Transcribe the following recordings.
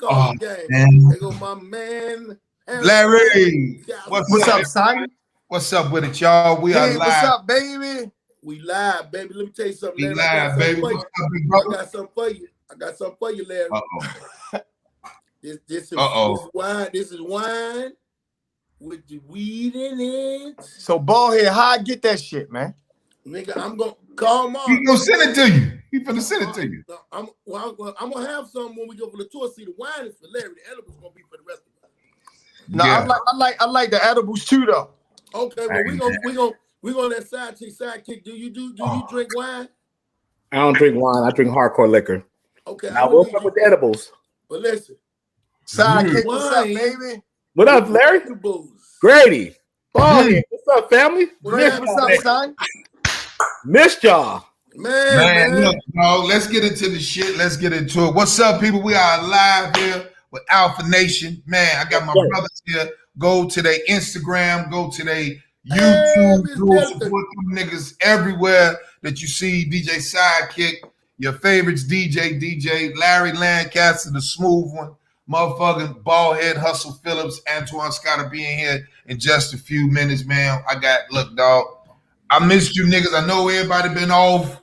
off the game. Man. There go my man. Larry. What's up, son? What's up with it, y'all? We are live. What's up, baby? We live, baby. Let me tell you something, We Larry. live, baby. What's up, big brother? I got something for you. Larry. Uh-oh. This is wine with the weed in it. So, Ballhead, how I get that shit, man? Nigga, I'm gonna call Mark. He gonna send it to you. He finna send it to you. I'm gonna have some when we go for the tour. See, the wine is for Larry. The edibles gonna be for the rest of us. No, yeah. I like the edibles too, though. Okay, well we gonna let sidekick. Do you drink wine? I don't drink wine. I drink hardcore liquor. Okay, I will come with the edibles. But listen, sidekick, what's up, baby? What up, Larry? Grady. Ballhead, what's up, family? What's up, son? Missed y'all. Man, look, bro, let's get into the shit. Let's get into it. What's up, people? We are live here with Alpha Nation. Man, I got my brothers here. Go to their Instagram, go to their YouTube, support them niggas everywhere that you see. DJ Sidekick, your favorites, DJ, Larry Lancaster, the smooth one, motherfucking Ballhead, Hustle Phillips, Antoine Scott will be in here in just a few minutes, man. Look, dog. I missed you niggas. I know everybody been off.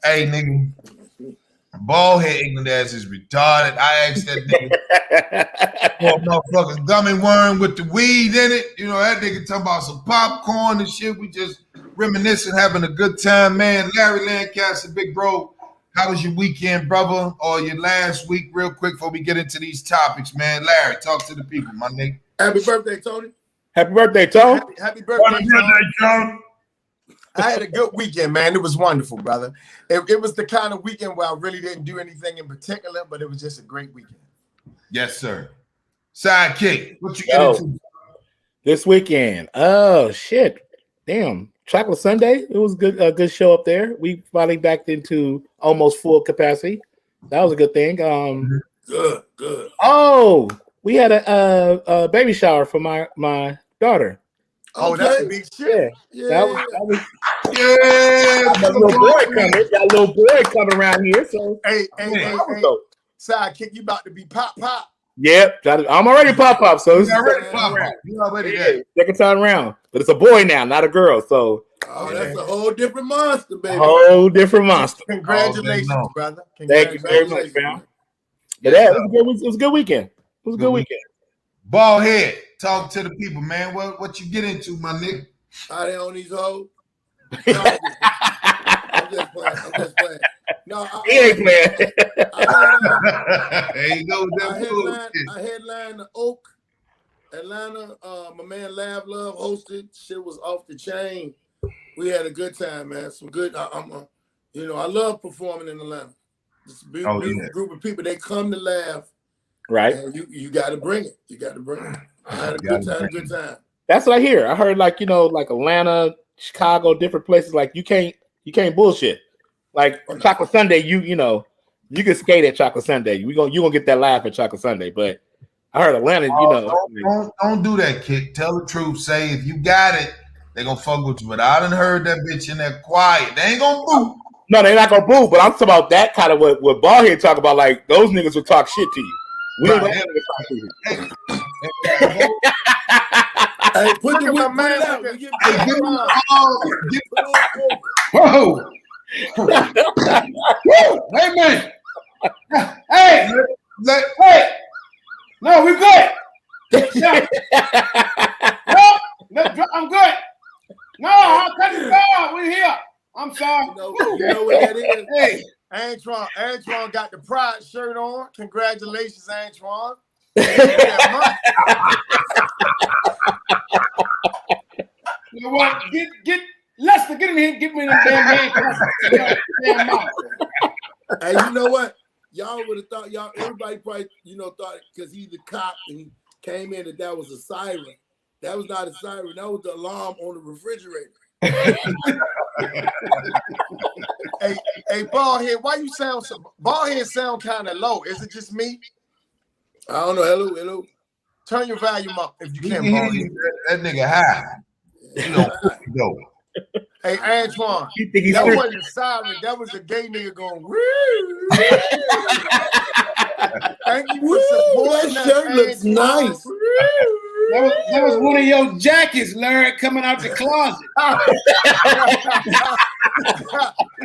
Hey, nigga. Ballhead ignorant ass is retarded. I asked that nigga for a motherfucking gummy worm with the weed in it. You know, that nigga talking about some popcorn and shit. We just reminiscing, having a good time, man. Larry Lancaster, big bro. How was your weekend, brother? Or your last week, real quick, before we get into these topics, man. Larry, talk to the people, my nigga. Happy birthday, Tony. Happy birthday, Tony. Happy birthday, Tony. I had a good weekend, man. It was wonderful, brother. It was the kind of weekend where I really didn't do anything in particular, but it was just a great weekend. Yes, sir. Sidekick, what you get into? This weekend? Oh, shit. Damn. Chocolate Sunday. It was good. A good show up there. We finally backed into almost full capacity. That was a good thing. Good. Oh, we had a baby shower for my daughter. Oh, okay. That's a big shit. Yeah. That was got a little boy coming. Got a little boy coming around here. So hey. Sidekick, you about to be pop. Yep. I'm already pop. So it's You already there. Second time around. But it's a boy now, not a girl. So that's a whole different monster, baby. A whole different monster. Congratulations, brother. Thank you very much, fam. But yeah, it was a good weekend. It was a good weekend. Ballhead, talk to the people, man. What you get into, my nigga? Are they on these hoes? I'm just playing. No, he ain't playing. I headlined the Oak, Atlanta. My man Lab Love hosted. Shit was off the chain. We had a good time, man. Some good. I love performing in Atlanta. It's a beautiful group of people. They come to laugh. Right. And you got to bring it. I had a good time. That's what I hear. I heard like Atlanta, Chicago, different places. Like you can't bullshit. Like Chocolate Sunday, you can skate at Chocolate Sunday. You gonna get that laugh at Chocolate Sunday. But I heard Atlanta, don't do that, kid. Tell the truth. Say if you got it, they gonna fuck with you. But I done heard that bitch in there quiet. They ain't gonna boo. No, they're not gonna boo. But I'm talking about that kind of what Ballhead talk about. Like those niggas will talk shit to you. We ain't gonna talk to you. Hey, put the whip man out. Whoa. Hey, man. Hey. No, we good. No, I'm good. No, I'm cutting off. We here. I'm sorry. You know what that is? Hey, Antoine got the pride shirt on. Congratulations, Antoine. You know what? Get Lester, get in here, get me in the damn hand. Hey, you know what? Y'all would have thought everybody probably thought because he's the cop and he came in that was a siren. That was not a siren. That was the alarm on the refrigerator. Hey, Ballhead, why you sound so? Ballhead sound kind of low. Is it just me? I don't know. Hello. Turn your volume up if you can, Ballhead. That nigga high. Go. Hey, Antoine, that wasn't a siren. That was a gay nigga going, woo. Thank you Woo, for supporting that us, shirt looks Antoine. nice. That was one of your jackets, Larry, coming out the closet.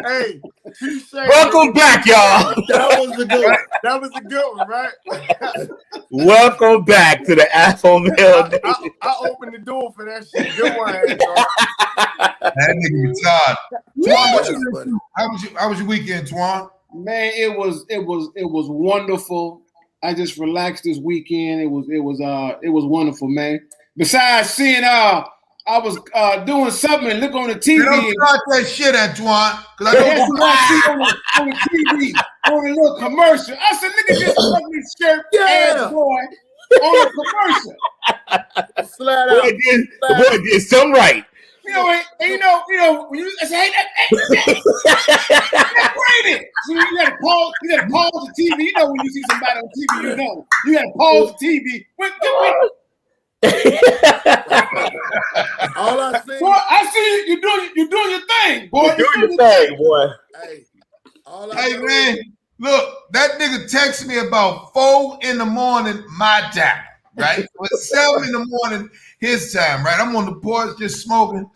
Hey, touche, Welcome nigga. back, y'all. That was the good one. That was a good one, right? Welcome back to the Afro Male. I opened the door for that shit. Good one, Antoine. That nigga retarded. Twan, That's funny. how was your weekend, Twan? Man, it was wonderful. I just relaxed this weekend. It was wonderful, man. Besides seeing I was doing something and look on the TV. They don't start that shit, Antoine. Because I They had don't somebody see on the TV on a little commercial. I said, look at this ugly shirt ass boy on the commercial. Flat Boy out. did something right. You know, when you say, hey, that's rated. So you gotta pause the TV. You know when you see somebody on TV, you gotta pause the TV. All I see. Boy, I see you doing your thing, boy. Do your thing, boy. Hey, all I Hey, know man, look, that nigga texted me about 4 in the morning, my time, right? It was 7 in the morning, his time, right? I'm on the porch just smoking,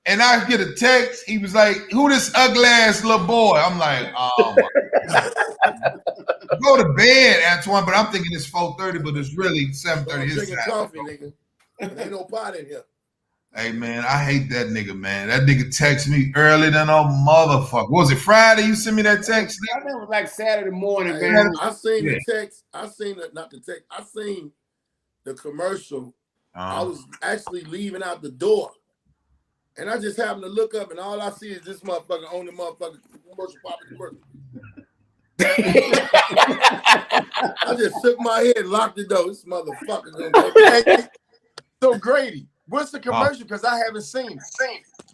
and I get a text. He was like, who this ugly ass little boy? I'm like, oh, my God. Go to bed, Antoine, but I'm thinking it's 4:30, but it's really 7:30 I'm his drinking time. coffee, nigga. Ain't no pot in here. Hey, man, I hate that nigga, man. That nigga texted me early than a motherfucker. Was it Friday you sent me that text? I think it was like Saturday morning, Hey, man. I seen the text. I seen the commercial. I was actually leaving out the door. And I just happened to look up, and all I see is this motherfucker on the motherfucking commercial popping commercial. I just shook my head, locked the door. This motherfucker gonna go. Hey, so Grady, what's the commercial? Because I haven't seen it.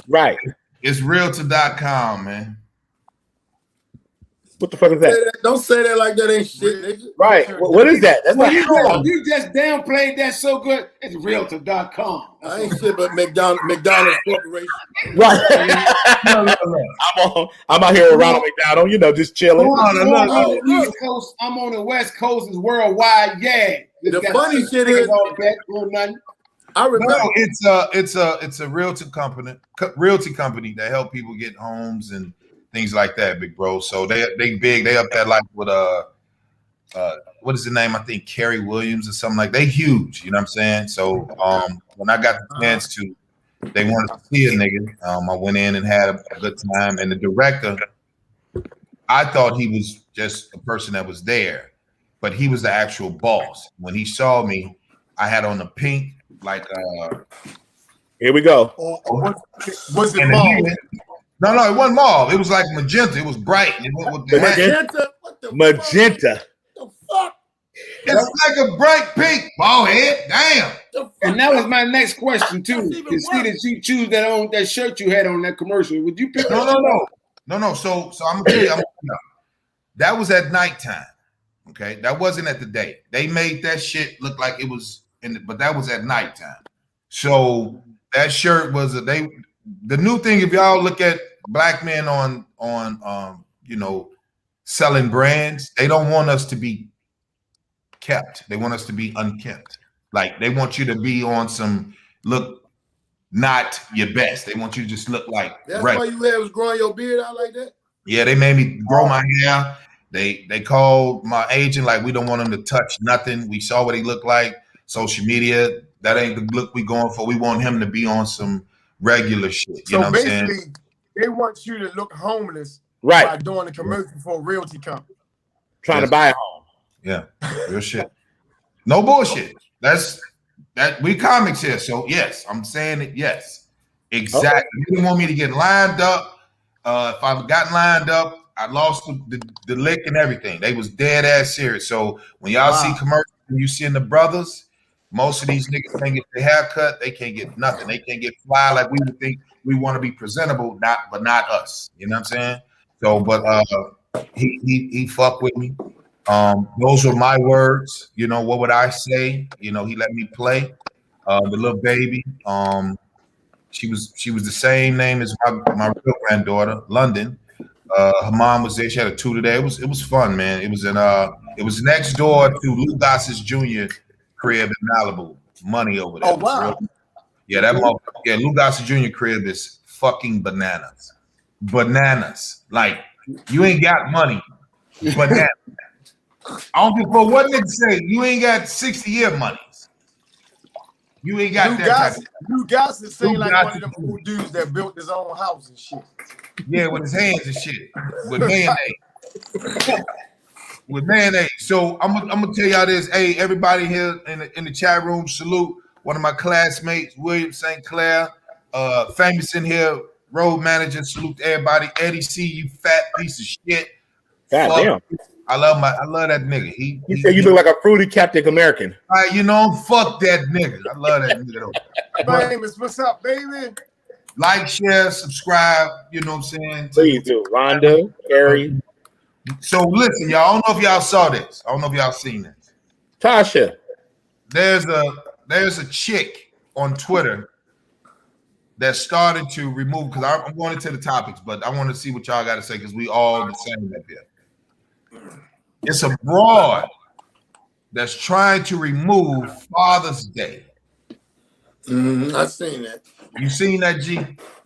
Right. It's realtor.com, man. What the fuck is that? Don't say that like that ain't shit, nigga. Right. What is that? That's Well, not you just downplayed that so good. It's realtor.com. I ain't shit but McDonald's Corporation. right. No. I'm out here with Ronald McDonald, just chilling. I'm on the East Coast. I'm on the West Coast. It's worldwide. Yeah. The funny shit is, I remember No, it's a realty company that help people get homes and things like that, big bro. So they big. They up there like with what is the name? I think Kerry Williams or something like. They huge. You know what I'm saying? So when I got the chance to, they wanted to see a nigga. I went in and had a good time. And the director, I thought he was just a person that was there, but he was the actual boss. When he saw me, I had on the pink. Like Here we go. Was it mauve? No, it wasn't mauve. It was like magenta. It was bright. It went with the hat. Magenta. What the Magenta. Fuck? The fuck? It's like a bright pink. Ball head. Damn. The fuck? And that was my next question too. That's even To see that you choose that shirt you had on that commercial. Would you pick? No. So I'm gonna tell you. That was at nighttime. Okay, that wasn't at the day. They made that shit look like it was but that was at nighttime. So that shirt was the new thing. If y'all look at black men on selling brands, they don't want us to be kept. They want us to be unkept. Like they want you to be on some look not your best. They want you to just look like That's right. why you was growing your beard out like that? Yeah, they made me grow my hair. They called my agent like we don't want him to touch nothing. We saw what he looked like. Social media, that ain't the look we going for. We want him to be on some regular shit. You know what I'm saying? Basically, they want you to look homeless Right. by doing a commercial for a realty company. Trying to buy a home. Yeah, real shit. No bullshit. That we comics here. So yes, I'm saying it. Yes, exactly. Okay. You didn't want me to get lined up. If I got lined up, I lost the lick and everything. They was dead ass serious. So when y'all see commercials, and you seeing the brothers, most of these niggas can't get their hair cut. They can't get nothing. They can't get fly like we would think. We want to be presentable, but not us. You know what I'm saying? So, but he fucked with me. Those were my words. What would I say? He let me play. The little baby. She was the same name as my real granddaughter, London. Her mom was there. She had a tutor there. It was fun, man. It was next door to Lou Gossett Jr. crib in Malibu. Money over there. Oh wow. Yeah, that motherfucker. Yeah, Lou Gossett Jr. crib is fucking bananas. Bananas. Like, you ain't got money. Bananas. I don't give a fuck what niggas say. You ain't got 60-year monies. You ain't got that type of. Lou Gossett seemed like one of Gossett them old dudes that built his own house and shit. Yeah, with his hands and shit. With mayonnaise. With mayonnaise. So I'm gonna tell y'all this. Hey, everybody here in the chat room, salute one of my classmates, William St. Clair, famous in here, road manager. Salute to everybody. Eddie C, you fat piece of shit. God damn. I love that nigga. He said you look like a fruity Captain American. You know, fuck that nigga. I love that nigga though. Famous, what's up, baby? Like, share, subscribe. You know what I'm saying? Please do. Rhonda, Carrie. So listen, y'all. I don't know if y'all saw this. I don't know if y'all seen this. Tasha. There's a chick on Twitter that started to remove, because I'm going into the topics, but I want to see what y'all got to say because we all the same up here. It's a broad that's trying to remove Father's Day. I've seen that. You seen that, G?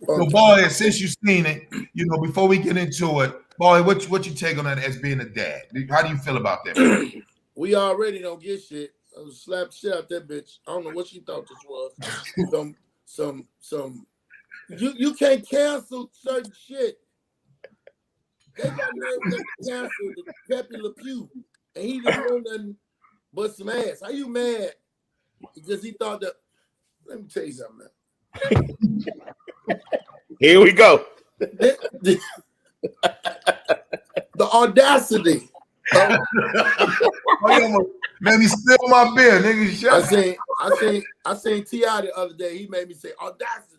So, boy, since you seen it, you know, before we get into it, boy, what you take on that as being a dad? How do you feel about that? We already don't get shit. I was slapped shit out that bitch. I don't know what she thought this was. some. You can't cancel certain shit. They got to cancel the Pepe Le Pew, and he didn't know nothing but some ass. How you mad? Because he thought that. Let me tell you something, man. Here we go. The audacity. Made me spill my beer, nigga. I seen T.I. the other day. He made me say audacity.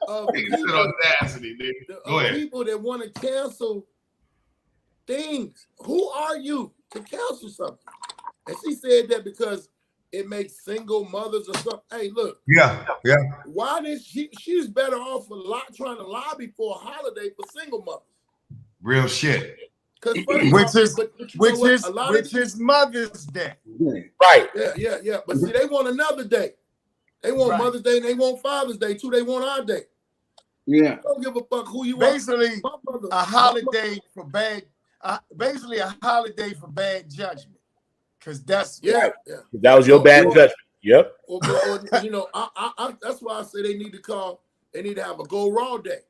Audacity, nigga. Go ahead. People that want to cancel things. Who are you to cancel something? And she said that because it makes single mothers or something. Hey, look. Yeah. Why did she's better off trying to lobby for a holiday for single mothers? Real shit. Which is Mother's Day. Right. Yeah. But see, they want another day. They want Mother's Day and they want Father's Day too. They want our day. Yeah. Don't give a fuck who you basically are. a holiday for bad. Basically a holiday for bad judgment. Because that's yeah. That was your bad judgment. Yep. Or, you know, I that's why I say they need to have a go raw day.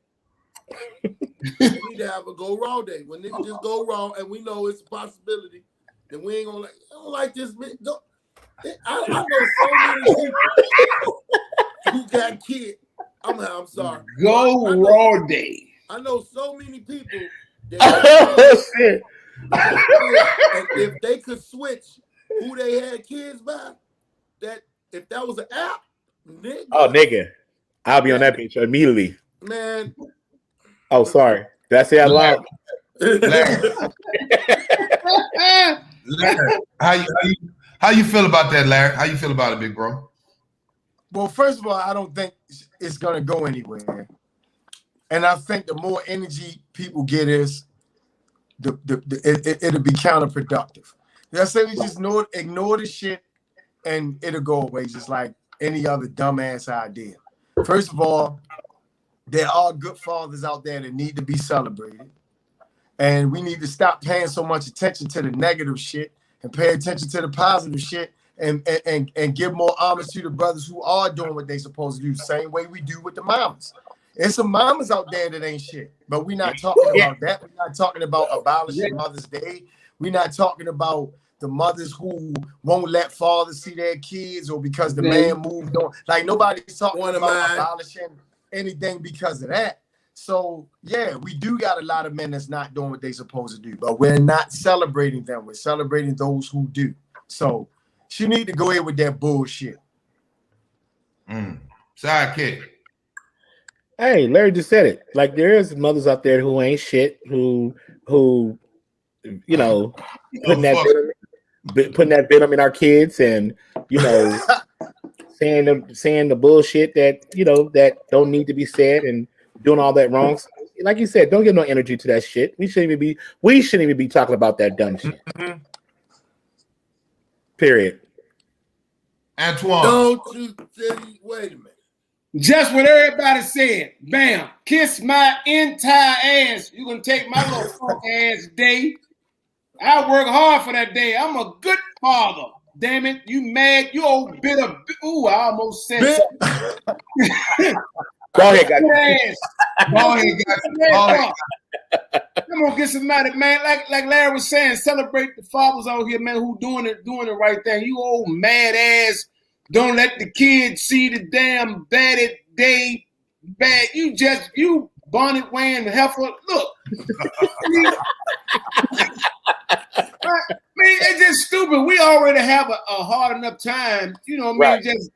They need to have a go raw day. When niggas just go raw and we know it's a possibility, then we ain't gonna I don't like this. I know so many people who got kids. I'm sorry. Go raw day. I know so many people that and if they could switch who they had kids by, that if that was an app, nigga, I'll be on that picture immediately. Man. Oh, sorry. Did I say out loud? Larry, how you feel about that, Larry? How you feel about it, big bro? Well, first of all, I don't think it's gonna go anywhere, and I think the more energy people get is it'll be counterproductive. Let's say we just ignore the shit, and it'll go away just like any other dumbass idea. First of all, there are good fathers out there that need to be celebrated. And we need to stop paying so much attention to the negative shit and pay attention to the positive shit and give more homage to the brothers who are doing what they supposed to do, the same way we do with the mamas. There's some mamas out there that ain't shit, but we're not talking about that. We're not talking about abolishing Mother's Day. We're not talking about the mothers who won't let fathers see their kids or because the man moved on. Like, nobody's talking about abolishing anything because of that. So yeah, we do got a lot of men that's not doing what they supposed to do, but we're not celebrating them. We're celebrating those who do. So she need to go in with that bullshit. Sidekick. Hey, Larry just said it. Like, there is mothers out there who ain't shit, who you know, putting that venom in our kids, and you know, saying the bullshit that, you know, that don't need to be said, and doing all that wrong. like you said, don't give no energy to that shit. We shouldn't even be talking about that dumb shit. Mhm. Period. Antoine. Don't you wait a minute. Just what everybody said. Bam. Kiss my entire ass. You gonna take my little funk ass day. I work hard for that day. I'm a good father. Damn it. You mad? You old bitter. Ooh, I almost said something. Go ahead, guys. Go ahead, guys. Go ahead. I'm gonna get somebody, man. Like Larry was saying, celebrate the fathers out here, man, who doing the right thing. You old mad ass. Don't let the kids see the damn bad day. Bad. You bonnet wearing heifer. Look. Man, it's just stupid. We already have a hard enough time. You know what I mean? Right.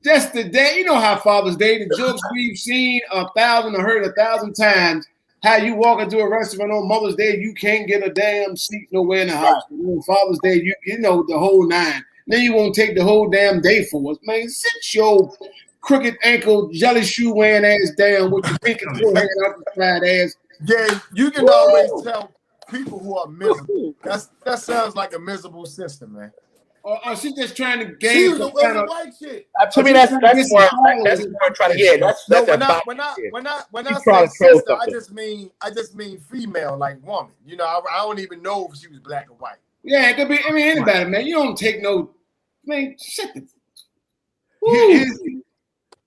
Just the day. You know how Father's Day, the jokes we've seen 1,000 or heard 1,000 times. How you walk into a restaurant on Mother's Day, you can't get a damn seat nowhere in the house. On Father's Day, you know the whole nine. Then you won't take the whole damn day for us, man. Sit your crooked ankle, jelly shoe wearing ass down with your pinky toe hanging out the side ass. Yeah, you can always tell people who are miserable. That sounds like a miserable system, man. Or she's just trying to She gain was some a kind of. white chick. To me, that's more trying to. Yeah, that's No, a when I She trying say to troll sister, something. I just mean female, like woman. You know, I don't even know if she was black or white. Yeah, it could be. I mean, anybody, man. You don't take no. Man, shit.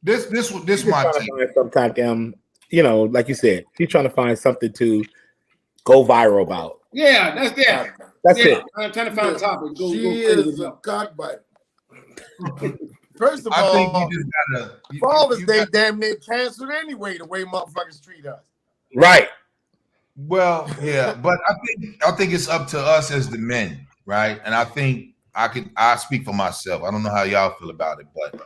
This She's my trying to take. find some kind of, you know, like you said, she's trying to find something to go viral about. Yeah, that's That's yeah. it. I'm trying to find a topic. She Go is a cockbiter. First of I think all, you just gotta. Father's Day damn near canceled anyway. The way motherfuckers treat us. Right. Well, yeah, but I think it's up to us as the men, right? And I think I speak for myself. I don't know how y'all feel about it, but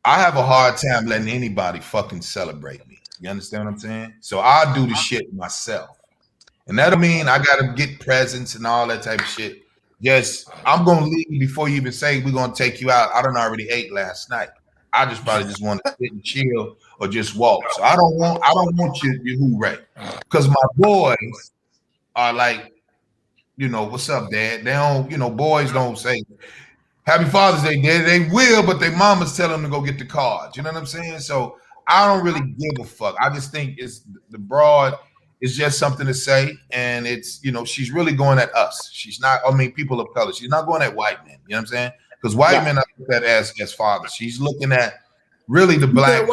I have a hard time letting anybody fucking celebrate me. You understand what I'm saying? So I do the shit myself. And that'll mean I gotta get presents and all that type of shit. Yes, I'm gonna leave before you even say we're gonna take you out. I done already ate last night. I just probably just want to sit and chill or just walk. So I don't want you hooray. Because my boys are like, you know, what's up, Dad? They don't, you know, boys don't say Happy Father's Day, Dad. They will, but their mamas tell them to go get the cards. You know what I'm saying? So I don't really give a fuck. I just think it's the broad is just something to say, and it's, you know, she's really going at us. She's not, I mean, people of color. She's not going at white men. You know what I'm saying? Because white men are looked at as fathers. She's looking at really the black.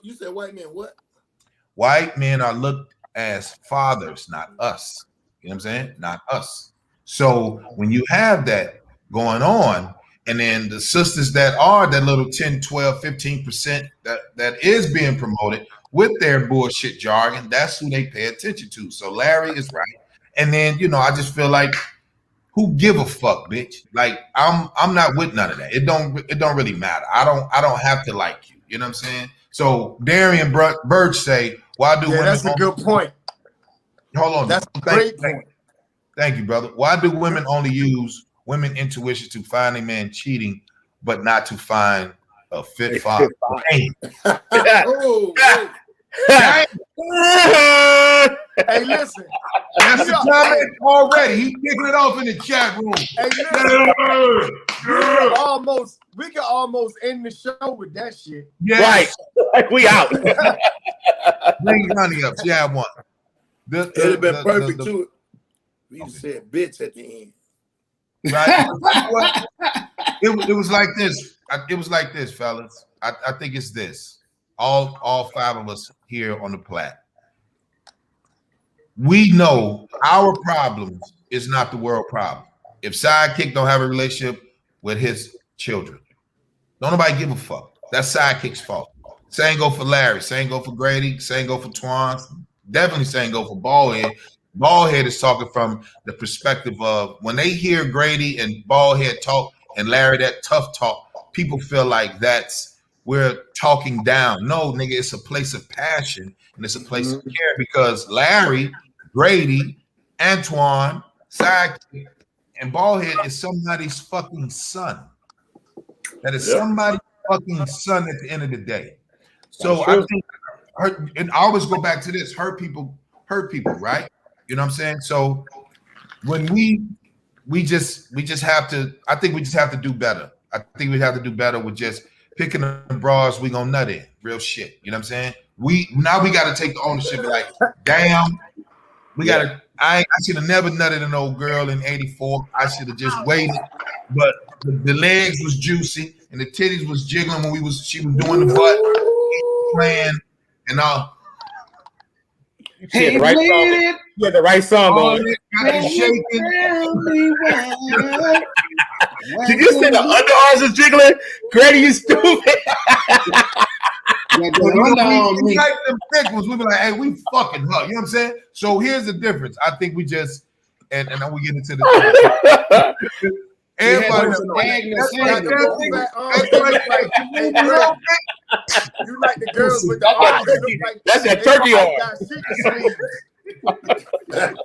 You said white men what? White men are looked as fathers, not us. You know what I'm saying? Not us. So when you have that going on, and then the sisters that are that little 10, 12, 15% that is being promoted with their bullshit jargon, that's who they pay attention to. So Larry is right. And then, you know, I just feel like, who give a fuck, bitch? Like I'm not with none of that. It don't really matter. I don't have to like you. You know what I'm saying? So Darian Birch say, why do women? That's a good point. Hold on. That's a great point. Thank you, brother. Why do women only use women intuition to find a man cheating, but not to find a fit father? Hey, listen. That's the comment already. He's kicking it off in the chat room. Hey, listen. We can almost end the show with that shit. Yes. Right. We out. Bring honey up. She had one. It'd have been perfect too. We said bitch at the end. Right. It was like this. It was like this, fellas. I think it's this. All five of us here on the plat. We know our problems is not the world problem. If Sidekick don't have a relationship with his children, don't nobody give a fuck. That's Sidekick's fault. Same go for Larry. Same go for Grady. Same go for Twan. Definitely same go for Ballhead. Ballhead is talking from the perspective of when they hear Grady and Ballhead talk and Larry that tough talk, people feel like we're talking down. No, nigga, it's a place of passion and it's a place of care because Larry, Grady, Antoine, Sidekick, and Ballhead is somebody's fucking son. That is somebody's fucking son at the end of the day. So I think and I always go back to this: hurt people, right? You know what I'm saying? So when we just have to, I think we just have to do better. I think we have to do better with just picking the bras we gonna nut in. Real shit. You know what I'm saying? We got to take the ownership. Like, damn, we gotta. I should have never nutted an old girl in '84. I should have just waited. But the legs was juicy and the titties was jiggling when she was doing the butt playing and all. She had the right song. You had the right song on. Did you say the underarms was jiggling? Grady, you stupid. We like them thick ones. We be like, hey, we fucking her. You know what I'm saying? So here's the difference. I think we just and then we get into the everybody. You like the girls with the arms. That's that turkey arm. Them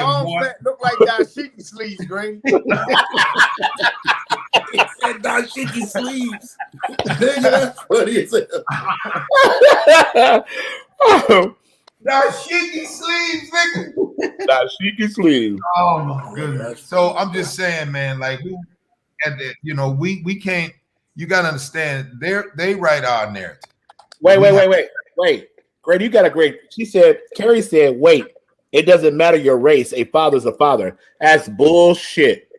arms look like dashiki sleeves, Grady. And dashiki sleeves. Nigga, that's funny as hell. Dashiki sleeves, nigga. Dashiki sleeves. Oh my goodness. So I'm just saying, man, like we can't. You gotta understand, they write our narrative. Wait. Grady, you got a great. Carrie said, wait, it doesn't matter your race. A father's a father. That's bullshit.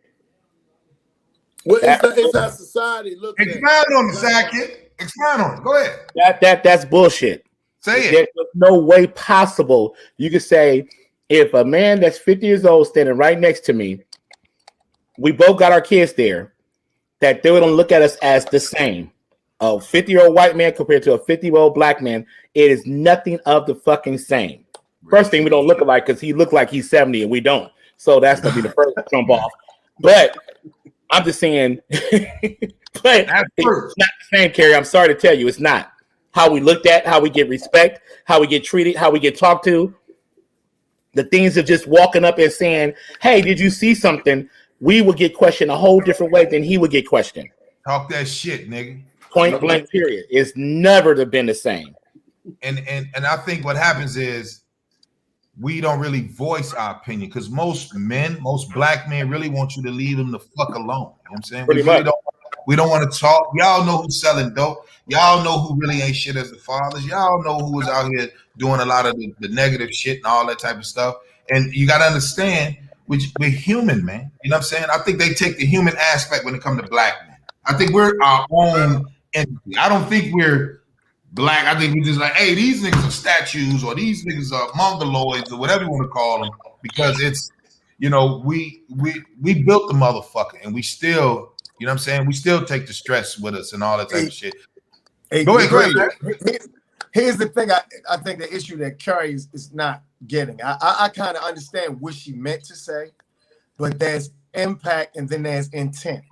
Well, it's how society looks at it. Expound on the sidekick. Expound on it. Go ahead. That's bullshit. Say it. There's no way possible you could say, if a man that's 50 years old standing right next to me, we both got our kids there, that they don't look at us as the same. A 50-year-old white man compared to a 50-year-old black man, it is nothing of the fucking same. First thing, we don't look alike because he looked like he's 70 and we don't. So that's gonna be the first to jump off. But I'm just saying, but it's not the same, Carrie. I'm sorry to tell you, it's not. How we looked at, how we get respect, how we get treated, how we get talked to. The things of just walking up and saying, hey, did you see something? We would get questioned a whole different way than he would get questioned. Talk that shit, nigga. Point blank, period. It's never been the same. And I think what happens is we don't really voice our opinion because most black men really want you to leave them the fuck alone. You know what I'm saying? We don't want to talk. Y'all know who's selling dope. Y'all know who really ain't shit as the fathers. Y'all know who is out here doing a lot of the negative shit and all that type of stuff. And you got to understand, we're human, man. You know what I'm saying? I think they take the human aspect when it comes to black men. I think we're our own entity. I don't think we're black. I think we're just like, hey, these niggas are statues or these niggas are mongoloids or whatever you want to call them, because it's, we built the motherfucker and we still, you know what I'm saying? We still take the stress with us and all that type of shit. Go ahead. Here's the thing. I think the issue that Carrie is not getting. I kind of understand what she meant to say, but there's impact and then there's intent.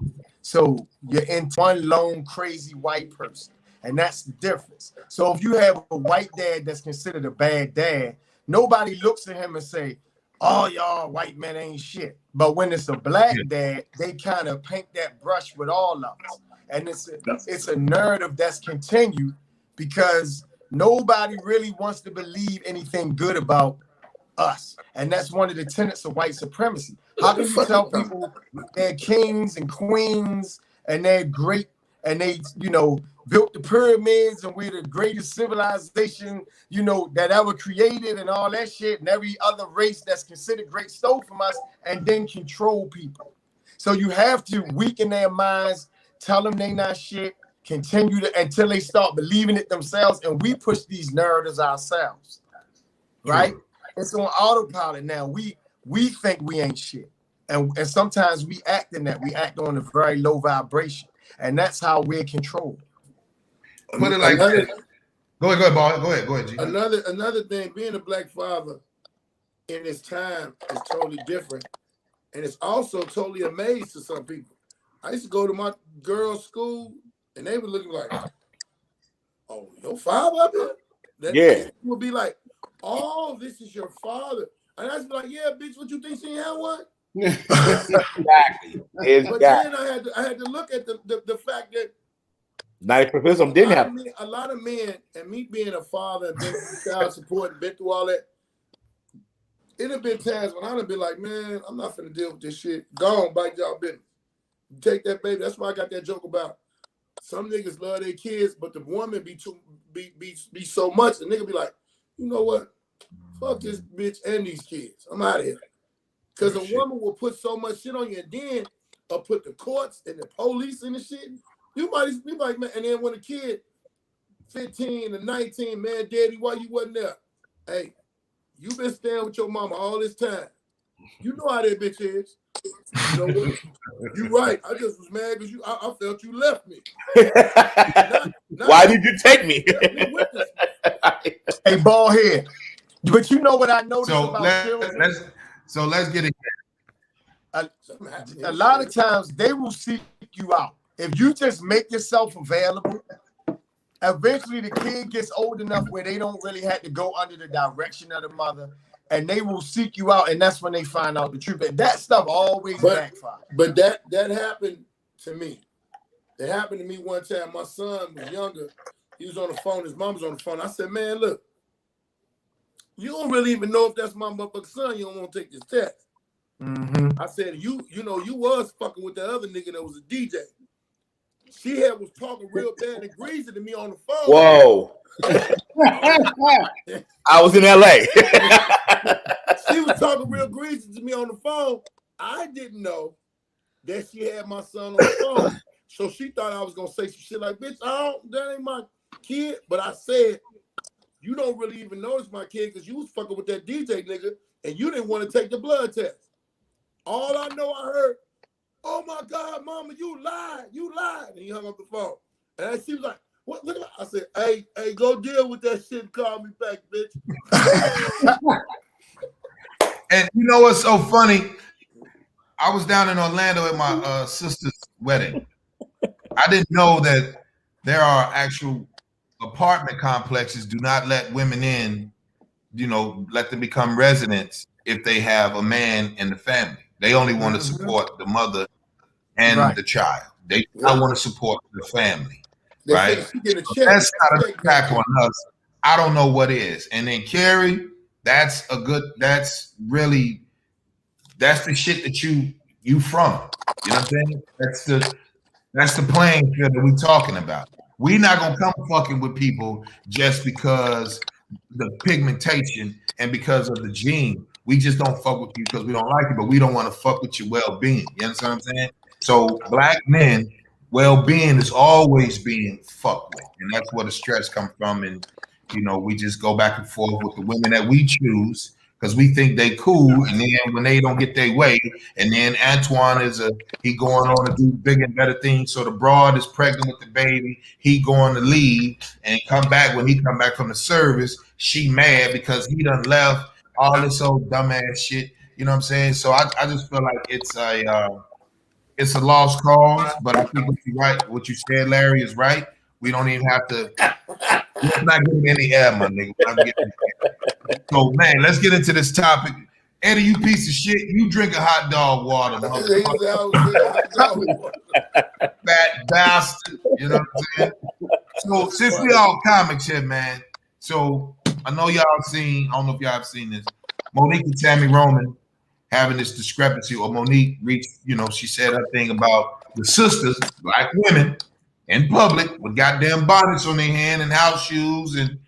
So you're in one lone crazy white person, and that's the difference. So if you have a white dad that's considered a bad dad, nobody looks at him and say, oh, y'all white men ain't shit. But when it's a black dad, they kind of paint that brush with all of us. And it's a narrative that's continued because nobody really wants to believe anything good about us. And that's one of the tenets of white supremacy. How can you tell people they're kings and queens and they're great and they, built the pyramids and we're the greatest civilization, that ever created and all that shit, and every other race that's considered great stole from us and then control people. So you have to weaken their minds, tell them they not shit, continue to until they start believing it themselves, and we push these narratives ourselves, right? True. It's on autopilot now. We think we ain't shit, and sometimes we act in that. We act on a very low vibration, and that's how we're controlled. Put it like that. Go ahead, Bob. Go ahead, G. Another thing, being a black father in this time is totally different, and it's also totally a maze to some people. I used to go to my girls' school, and they were looking like, "Oh, your father up here?" Would be like, "Oh, this is your father," and I was like, "Yeah, bitch, what you think she had one?" Exactly. But then I had to look at the fact that 90% of them didn't have. A lot of men, and me being a father and been through child support and been through all that, it have been times when I'd have been like, man, I'm not finna deal with this shit. Go on, bite y'all business. Take that baby. That's why I got that joke about some niggas love their kids, but the woman be so much. The nigga be like, you know what? Fuck this bitch and these kids. I'm out of here. Because a woman will put so much shit on you, and then put the courts and the police and the shit. You might be like, man, and then when a kid 15 and 19, man, daddy, why you wasn't there? Hey, you been staying with your mama all this time. You know how that bitch is. You know what? You right. I just was mad because I felt you left me. Why did you take me? Hey, bald head. But you know what I noticed about let's get it. A lot of times they will seek you out. If you just make yourself available, eventually the kid gets old enough where they don't really have to go under the direction of the mother, and they will seek you out, and that's when they find out the truth. And that stuff always backfires. But that happened to me. It happened to me one time. My son was younger. He was on the phone. His mom was on the phone. I said, man, look, you don't really even know if that's my motherfucking son. You don't want to take this test. Mm-hmm. I said, you was fucking with that other nigga that was a DJ. She was talking real bad and greasy to me on the phone. Whoa. I was in LA. She was talking real greasy to me on the phone. I didn't know that she had my son on the phone. So she thought I was going to say some shit like, bitch, that ain't my kid. But I said, you don't really even notice my kid because you was fucking with that DJ nigga and you didn't want to take the blood test. All I know I heard, oh my God, mama, you lied. And he hung up the phone. And she was like, what? Look at I said, hey, go deal with that shit and call me back, bitch. And you know what's so funny? I was down in Orlando at my sister's wedding. I didn't know that there are actual apartment complexes do not let women in, let them become residents if they have a man in the family. They only want to support the mother and the child. They do not want to support the family, right? So that's not an attack on us. I don't know what is. And then Carrie, that's the shit that you from. You know what I'm saying? That's the playing field that we're talking about. We're not gonna come fucking with people just because the pigmentation and because of the gene. We just don't fuck with you because we don't like you, but we don't want to fuck with your well-being. You understand what I'm saying? So black men, well-being is always being fucked with, and that's where the stress comes from. And we just go back and forth with the women that we choose because we think they cool, and then when they don't get their way, and then Antoine he going on to do bigger and better things. So the broad is pregnant with the baby, he going to leave and come back. When he come back from the service, she mad because he done left all this old dumbass shit. You know what I'm saying? So I just feel like it's a lost cause. But I think what you said, Larry, is right. We don't even have to. Let's not get any air, my nigga. So, man, let's get into this topic. Eddie, you piece of shit. You drink a hot dog water. Fat bastard. You know what I'm saying? So, since we all comics here, man. So, I know y'all seen, I don't know if y'all have seen this, Monique and Tammy Roman having this discrepancy, or Monique reached, she said her thing about the sisters, black women, in public with goddamn bonnets on their hand and house shoes and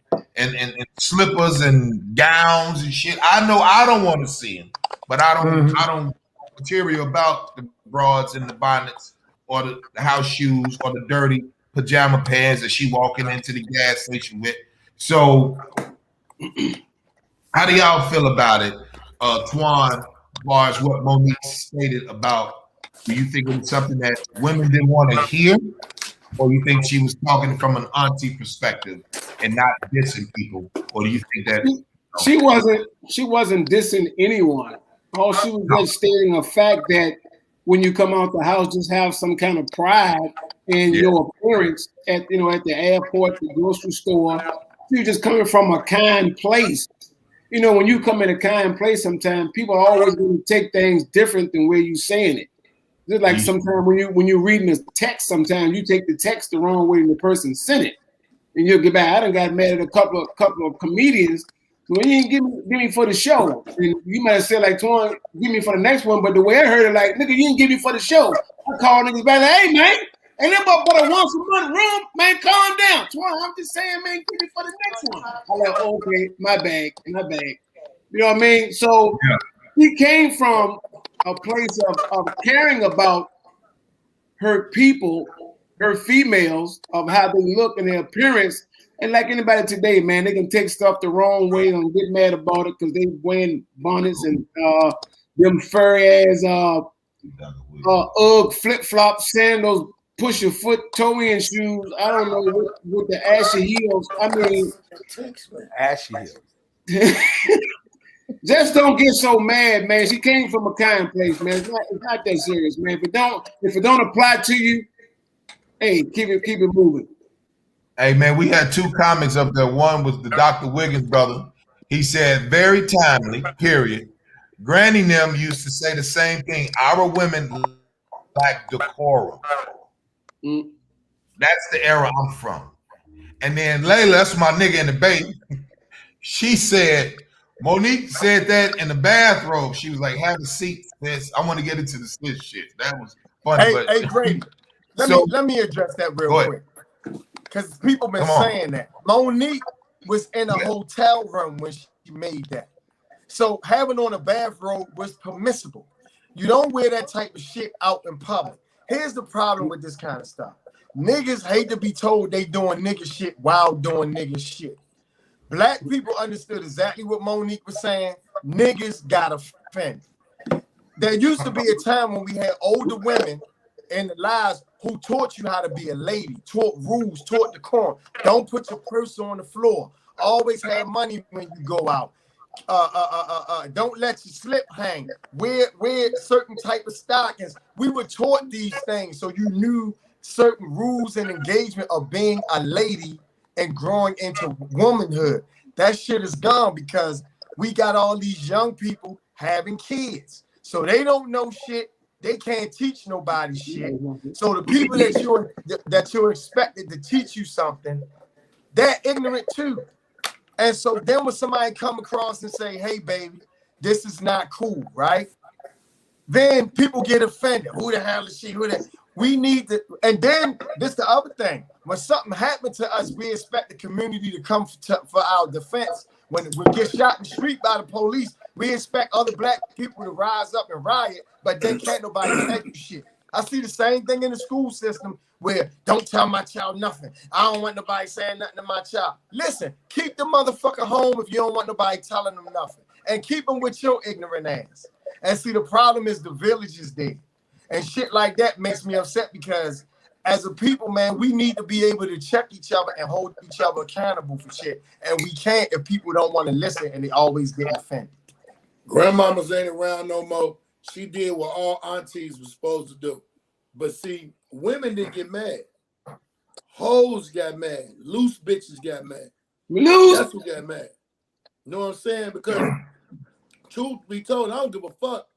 slippers and gowns and shit. I know I don't want to see them, but I don't material about the broads and the bonnets or the house shoes or the dirty pajama pants that she walking into the gas station with. So how do y'all feel about it, Twan, as far as what Monique stated about? Do you think it was something that women didn't want to hear? Or you think she was talking from an auntie perspective and not dissing people? Or do you think that she wasn't dissing anyone? All she was just stating a fact that when you come out the house, just have some kind of pride in your appearance at the airport, the grocery store. You're just coming from a kind place. When you come in a kind place, sometimes people always going to take things different than where you saying it. Just like sometimes when you're reading a text, sometimes you take the text the wrong way and the person sent it, and you'll get back. I done got mad at a couple of comedians. When you didn't give me for the show, and you might have said like, "Twan, give me for the next one." But the way I heard it, like, "Nigga, you didn't give me for the show." I called niggas back, like, "Hey man, ain't that but a once a month room, man? Calm down, Twan. I'm just saying, man, give me for the next one." I'm like, oh, "Okay, my bad." You know what I mean? So he came from a place of caring about her people, her females, of how they look and their appearance. And like anybody today, man, they can take stuff the wrong way and get mad about it because they wearing bonnets and them furry ass Ugg flip-flop sandals, push your foot toe in shoes. I don't know with the ashy heels. I mean, ashy heels. Just don't get so mad, man. She came from a kind place, man. It's not that serious, man. If it don't apply to you, hey, keep it moving. Hey man, we had two comments up there. One was the Dr. Wiggins brother. He said, very timely, period. Granny and them used to say the same thing. Our women lack decorum. That's the era I'm from. And then Layla, that's my nigga in the Bay. She said, Monique said that in the bathrobe. She was like, "Have a seat, sis. I want to get into the sis shit." That was funny. Hey, Grady, let me address that real quick. Because people been saying that. Monique was in a hotel room when she made that. So having on a bathrobe was permissible. You don't wear that type of shit out in public. Here's the problem with this kind of stuff. Niggas hate to be told they doing nigga shit while doing nigga shit. Black people understood exactly what Monique was saying. Niggas got offended. There used to be a time when we had older women in the lives who taught you how to be a lady, taught rules, taught decorum. Don't put your purse on the floor. Always have money when you go out. Don't let your slip hang. Wear certain type of stockings. We were taught these things so you knew certain rules and engagement of being a lady and growing into womanhood. That shit is gone because we got all these young people having kids. So they don't know shit. They can't teach nobody shit. So the people that you're expected to teach you something, they're ignorant too. And so then when somebody come across and say, "Hey baby, this is not cool," right? Then people get offended. Who the hell is she? We need to, and then this the other thing. When something happened to us, we expect the community to come for our defense. When we get shot in the street by the police, we expect other black people to rise up and riot, but then can't nobody tell you shit. I see the same thing in the school system where don't tell my child nothing. I don't want nobody saying nothing to my child. Listen, keep the motherfucker home if you don't want nobody telling them nothing. And keep them with your ignorant ass. And see, the problem is the village is dead. And shit like that makes me upset because as a people, man, we need to be able to check each other and hold each other accountable for shit. And we can't if people don't want to listen and they always get offended. Grandmamas ain't around no more. She did what all aunties were supposed to do. But see, women didn't get mad. Hoes got mad. Loose bitches got mad. That's who got mad. You know what I'm saying? Because truth be told, I don't give a fuck.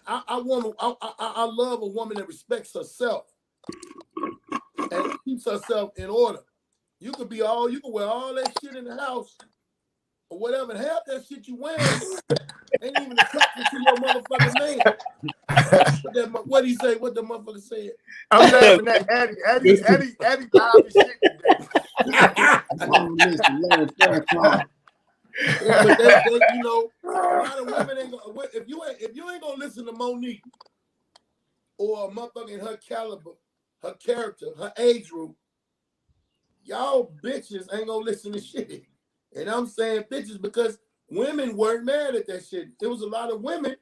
I love a woman that respects herself and keeps herself in order. You can wear all that shit in the house or whatever, and half that shit you wearing ain't even attracted to your motherfucking man. What he say? What the motherfucker said? I'm laughing at Eddie Bobby shit today. Yeah, but they, you know, a lot of women ain't gonna, if you ain't gonna listen to Monique or a motherfucker in her caliber, her character, her age group, y'all bitches ain't gonna listen to shit. And I'm saying bitches because women weren't mad at that shit. There was a lot of women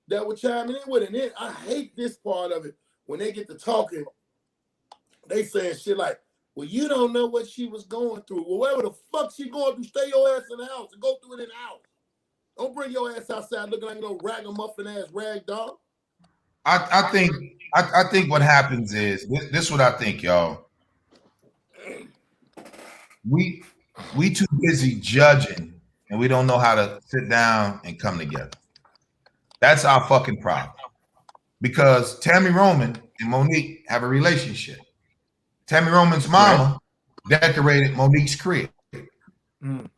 that were chiming in with it. And then I hate this part of it when they get to talking. They saying shit like, "Well, you don't know what she was going through." Well, whatever the fuck she going through, stay your ass in the house and go through it in the house. Don't bring your ass outside looking like no ragamuffin ass rag dog. I think what happens is this is what I think, y'all. We too busy judging and we don't know how to sit down and come together. That's our fucking problem. because Tammy Roman and Monique have a relationship. Tammy Roman's mama decorated Monique's crib.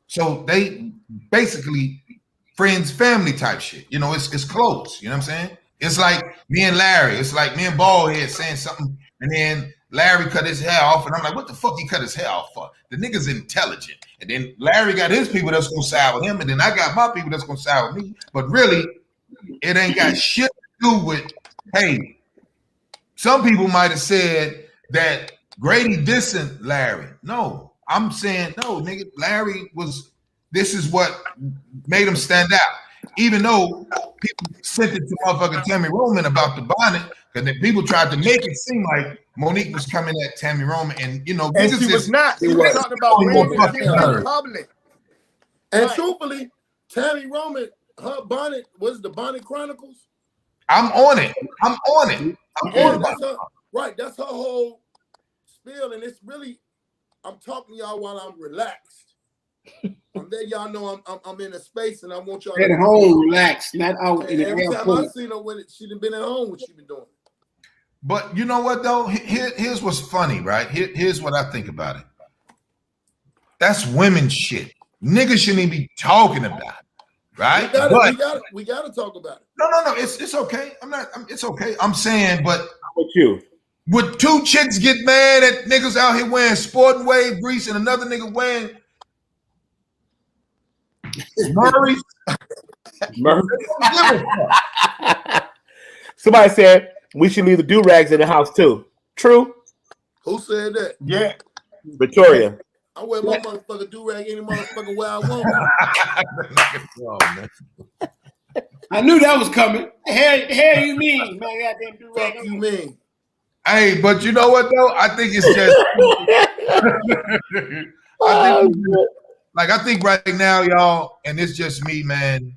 So they basically friends, family type shit. You know, it's close. You know what I'm saying? It's like me and Larry. It's like me and Ballhead saying something, and then Larry cut his hair off, and I'm like, what the fuck he cut his hair off for? The nigga's intelligent. And then Larry got his people that's gonna side with him, and then I got my people that's gonna side with me. But really, it ain't got shit to do with, hey, some people might have said that Grady dissing Larry. No, I'm saying no, nigga. Larry was, this is what made him stand out. Even though people sent it to motherfucking Tammy Roman about the bonnet, because then people tried to make it seem like Monique was coming at Tammy Roman, and you know, and she was not. She was talking about wearing the shit in public. And truthfully, Tammy Roman, her bonnet was the Bonnet Chronicles. I'm on it. I'm on it. I'm on it. Right, that's her whole spiel, and it's really, I'm talking to y'all while I'm relaxed. I'm there, y'all know I'm in a space, and I want y'all at home, relax, not out in the every airport. time I seen her when she done been at home, what she been doing. But you know what though? Here's what's funny, right? Here's what I think about it. That's women shit. Niggas shouldn't even be talking about it, right? We gotta talk about it. No. It's okay. It's okay. I'm saying, but with you, would two chicks get mad at niggas out here wearing Sporting Wave grease and another nigga wearing Murray's? Somebody said we should leave the do-rags in the house too. True? Who said that? Yeah. Victoria. I wear my motherfucking do-rag any motherfucking way I want. I knew that was coming. Hell you mean, man? Goddamn do-rag. Fuck you mean? Hey, but you know what though? I think it's just I think right now, y'all, and it's just me, man.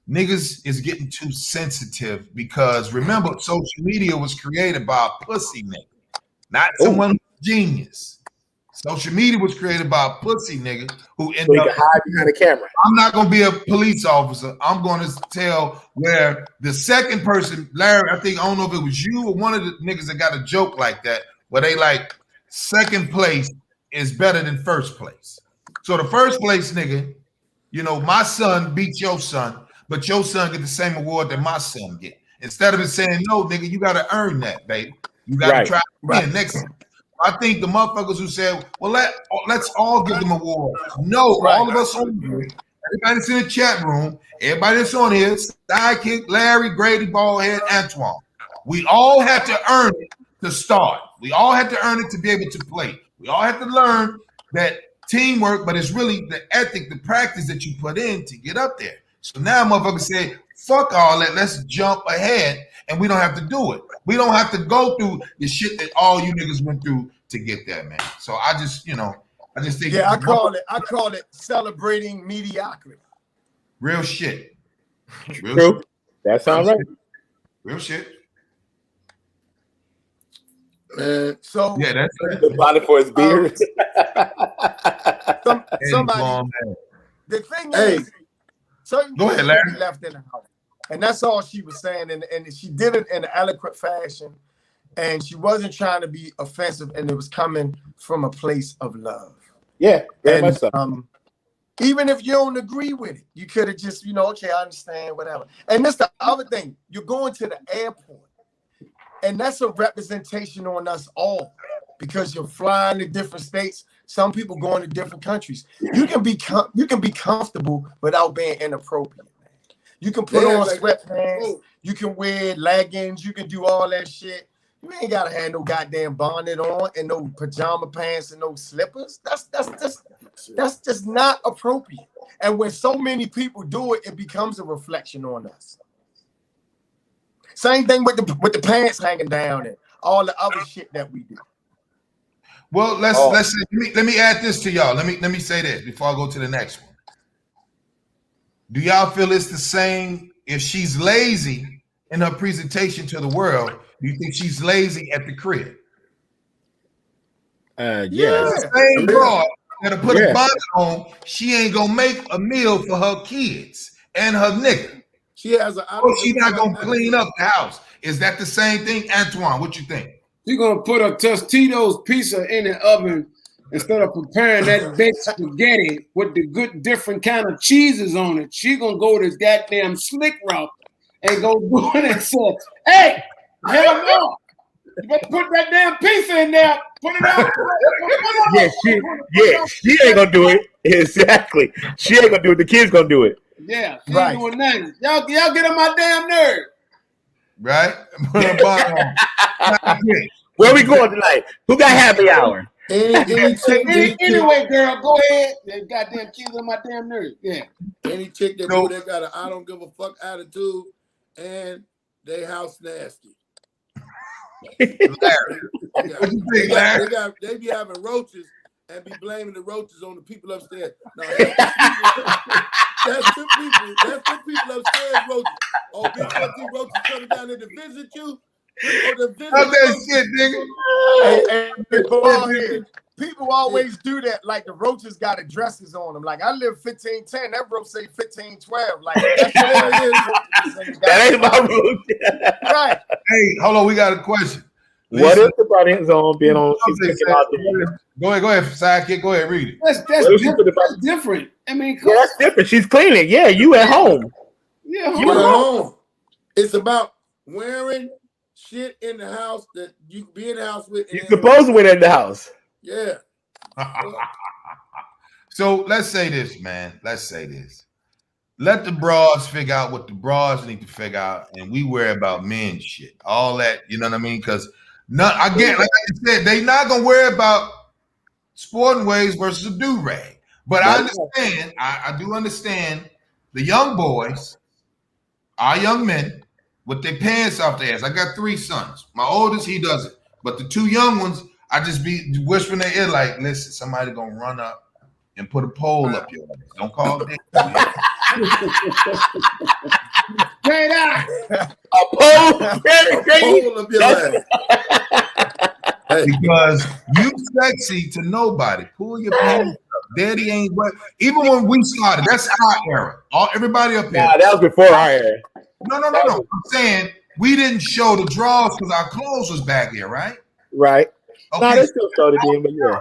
Niggas is getting too sensitive because remember, social media was created by a pussy nigga, not someone who's genius. Social media was created by a pussy nigga who ended up hide behind the camera. I'm not gonna be a police officer. I'm gonna tell where the second person, Larry, I don't know if it was you or one of the niggas that got a joke like that, where they like second place is better than first place. So the first place nigga, you know, my son beats your son, but your son get the same award that my son get. Instead of it saying, no, nigga, you gotta earn that, baby. You gotta try again next time. I think the motherfuckers who said, well, let's all give them awards. No, all of us on here, everybody that's in the chat room, everybody that's on here, Sidekick, Larry, Grady, Ballhead, Antoine. We all have to earn it to start. We all have to earn it to be able to play. We all have to learn that teamwork, but it's really the ethic, the practice that you put in to get up there. So now motherfuckers say, fuck all that, let's jump ahead, and we don't have to do it. We don't have to go through the shit that all you niggas went through to get there, man. So I just think I call it celebrating mediocrity. Real shit. Real True. Shit. That sounds right. Real shit. So yeah, that's the body for his beard. Somebody. The thing is, certain go ahead, Larry. Left in the house, and that's all she was saying, and she did it in an eloquent fashion, and she wasn't trying to be offensive, and it was coming from a place of love. Yeah, and even if you don't agree with it, you could have just, okay, I understand, whatever. And that's the other thing. You're going to the airport. And that's a representation on us all because you're flying to different states. Some people going to different countries. You can be comfortable without being inappropriate. Man. You can put on sweatpants. You can wear leggings. You can do all that shit. You ain't gotta have no goddamn bonnet on and no pajama pants and no slippers. That's just not appropriate. And when so many people do it, it becomes a reflection on us. Same thing with the pants hanging down and all the other shit that we do. Well, let me add this to y'all. Let me say this before I go to the next one. Do y'all feel it's the same if she's lazy in her presentation to the world? Do you think she's lazy at the crib? Yeah. Same broad that'll put a bonnet on. She ain't gonna make a meal for her kids and her nigga. She has a. Oh, she's not gonna clean up the house. Is that the same thing, Antoine? What you think? She's gonna put a Tostitos pizza in the oven instead of preparing that baked spaghetti with the good different kind of cheeses on it. She gonna go this goddamn slick route and go do it and say, "Hey, hell no! You better put that damn pizza in there. Put it out." She ain't gonna do it. Exactly. She ain't gonna do it. The kid's gonna do it. Yeah, she ain't doing nothing. Y'all get on my damn nerve. Right? Where we going tonight? Who got happy hour? Anyway, girl, go ahead. That goddamn kids on my damn nerve. Yeah. Any chick that do that got a I don't give a fuck attitude and they house nasty. Larry. They be having roaches and be blaming the roaches on the people upstairs. No, that's the people upstairs roaches. Oh, big fucking roaches coming down there to visit you. That shit, nigga. Hey, people always do that. Like the roaches got addresses on them. Like I live 1510. That roach say 1512. Like that's that ain't my roach. Right. Hey, hold on. We got a question. What is the body zone being on? Go ahead, sidekick. Go ahead, read it. That's different. I mean, that's different. She's cleaning. Yeah, you at home. Yeah, you at home. It's about wearing shit in the house that you be in the house with. You're supposed to wear it in the house. Yeah. So let's say this, man. Let's say this. Let the bras figure out what the bras need to figure out, and we worry about men shit. All that, you know what I mean? Because again, like I said, they not gonna worry about sporting ways versus a do-rag. But I understand, I do understand the young boys, our young men, with their pants off their ass. I got 3 sons. My oldest, he doesn't. But the 2 young ones, I just be whispering in their ear like, listen, somebody gonna run up and put a pole up your ass. Don't call it that. Straight out. A pole up your ass. Because you sexy to nobody. Pull your pants up. Daddy ain't wet. Even when we started, that's our era. Everybody up here. Nah, that was before our era. No. I'm saying we didn't show the drawers because our clothes was back here, right? Right. Okay. No, they still showed it then, but yeah.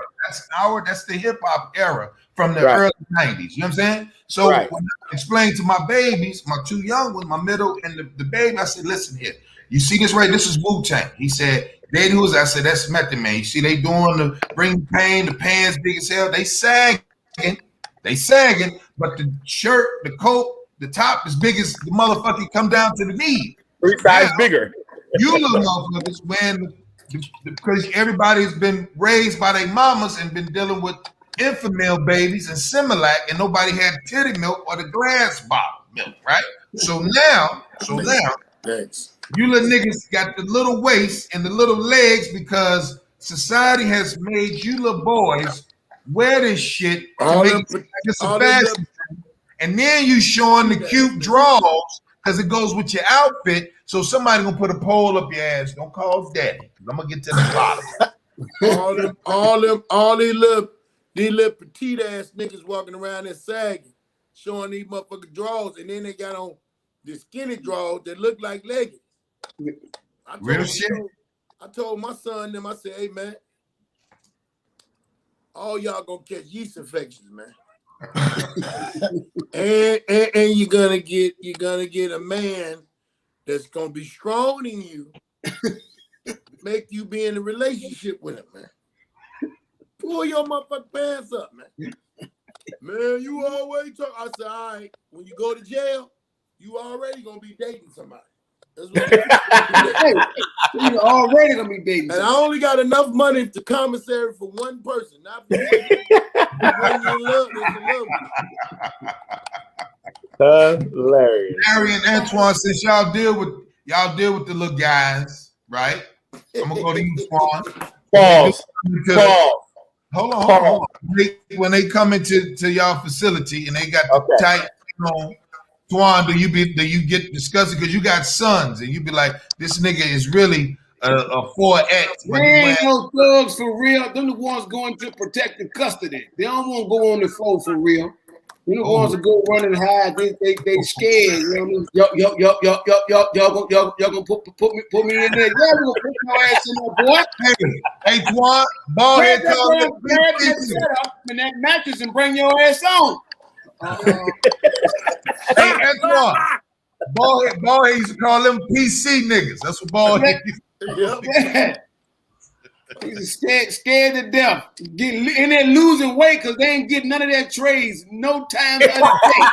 That's the hip hop era from the early 90s. You know what I'm saying? So when I explained to my babies, my 2 young ones, my middle and the baby, I said, listen here. You see this right? This is Wu-Tang. He said, Daddy, who's I said, that's Method Man. You see they doing the bring pain, the pants big as hell. They sagging, but the shirt, the coat, the top is big as the motherfucker come down to the knee. 3 sizes bigger. You little motherfuckers, when because everybody's been raised by their mamas and been dealing with infant babies and Similac, and nobody had titty milk or the glass bottle milk, right? So now, Thanks. you little niggas got the little waist and the little legs because society has made you little boys wear this shit to make it just a fashion. And then you showing the cute drawers because it goes with your outfit. So somebody gonna put a pole up your ass. Don't call daddy. I'm gonna get to the bottom. all these little petite ass niggas walking around there sagging, showing these motherfucking drawers, and then they got on the skinny drawers that look like leggings. Real shit. I told my son them, I said, hey man, all y'all gonna catch yeast infections, man. and you're gonna get a man that's gonna be stronger than you, make you be in a relationship with him, man. Pull your motherfucking pants up, man. Man, you always talk. I said, all right, when you go to jail, you already gonna be dating somebody. That's what you're already gonna be dating. And I only got enough money to commissary for one person, not for one you love. Hilarious. Larry and Antoine, since y'all deal with the little guys, right? I'm gonna go to you, Swan. Pause. Hold on. When they come into y'all facility and they got the tight on, Swan, do you get disgusted because you got sons and you be like, this nigga is really a 4X. There ain't no thugs for real. Them the ones going to protective custody. They don't want to go on the floor for real. You know, ones that go running high, they scared. You know, y'all gonna put me in there. Yeah, we gonna put your ass in there, boy. Hey, Twan, ball head Grab calling that setup and that mattress and bring your ass on. Hey, Antoine, ball head used to call them PC niggas. That's what ball head used to call them. Yeah. He's scared to death. Getting in there losing weight because they ain't getting none of their trays. No time of the day.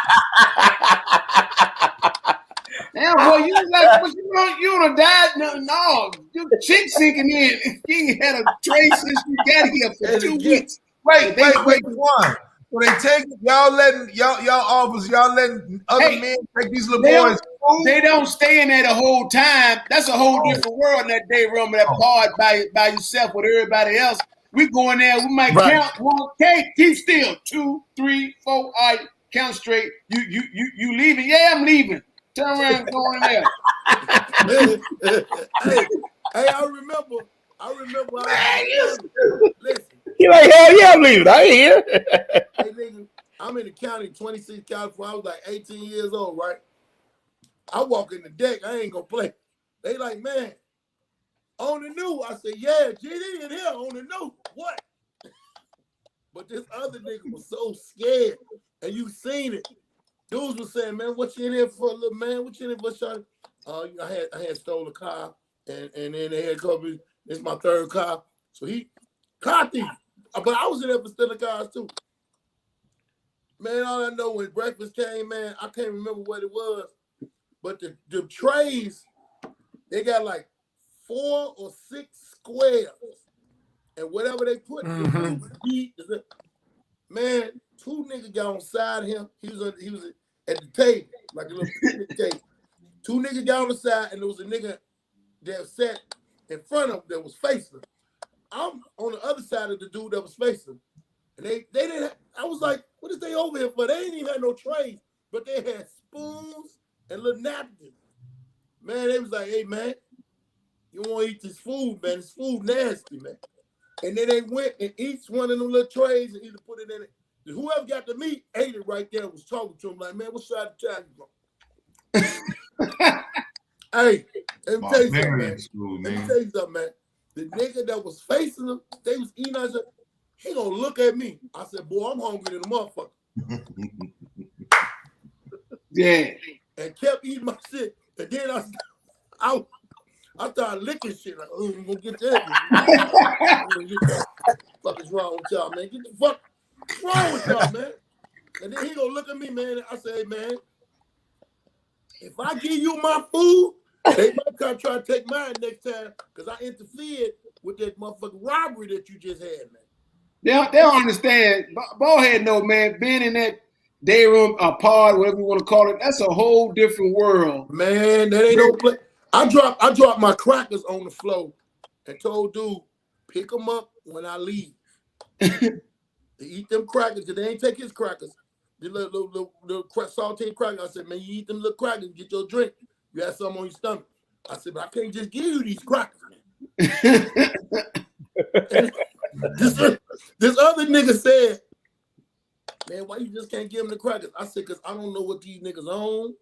Damn, boy, you like what you done died? No, your chick sinking in. You ain't had a tray since you got here for 2 weeks. Wait, Twan. So they take y'all letting other men take these little boys. They don't stay in there the whole time. That's a whole different world in that day room, that part by yourself with everybody else. We go in there, we might count 1K, keep still. 2, 3, 4, all right, count straight. You leaving? Yeah, I'm leaving. Turn around and go in there. hey, I remember listen. He like, hell yeah, I'm leaving. I ain't here. Hey, nigga, I'm in the county, 26 California. I was like 18 years old, right? I walk in the deck. I ain't gonna play. They like, man, on the new. I said, yeah, GD in here on the new. What? But this other nigga was so scared, and you seen it. Dudes was saying, man, what you in here for, little man? What you in here for, shawty? I had stole a car, and then they had covered. This is my third car. So he car thief. But I was in there for stealing cars too. Man, all I know when breakfast came, man, I can't remember what it was. But the trays, they got like 4 or 6 squares. And whatever they put, man, 2 niggas got on side of him. He was at the table, like a little picnic table. 2 niggas got on the side, and there was a nigga that sat in front of him that was facing him. I'm on the other side of the dude that was facing him. And they didn't, I was like, what is they over here for? They ain't even had no trays, but they had spoons and little napkins. Man, they was like, hey, man, you want to eat this food, man. This food nasty, man. And then they went and each one of them little trays and either put it in it. Whoever got the meat ate it right there and was talking to him like, man, what side of town you from? Hey, let me tell you something, man. Let me tell you something, man. The nigga that was facing them, they was eating. I said, he gonna look at me. I said, boy, I'm hungry than a motherfucker. Yeah. And kept eating my shit. And then I started licking shit. Like, oh, I'm gonna get that. What is wrong with y'all, man? Get the fuck wrong with y'all, man? And then he gonna look at me, man. I say, hey, man, if I give you my food, they might come try to take mine next time because I interfered with that motherfucking robbery that you just had, man. They don't understand. Ballhead know, man, being in that day room, a pod, whatever you want to call it, that's a whole different world. Man, that ain't no play. I dropped my crackers on the floor and told dude, pick them up when I leave. To eat them crackers, because they ain't take his crackers. The little saltine crackers. I said, man, you eat them little crackers, get your drink. You have something on your stomach. I said, but I can't just give you these crackers, man. This other nigga said, man, why you just can't give them the crackers? I said, because I don't know what these niggas own.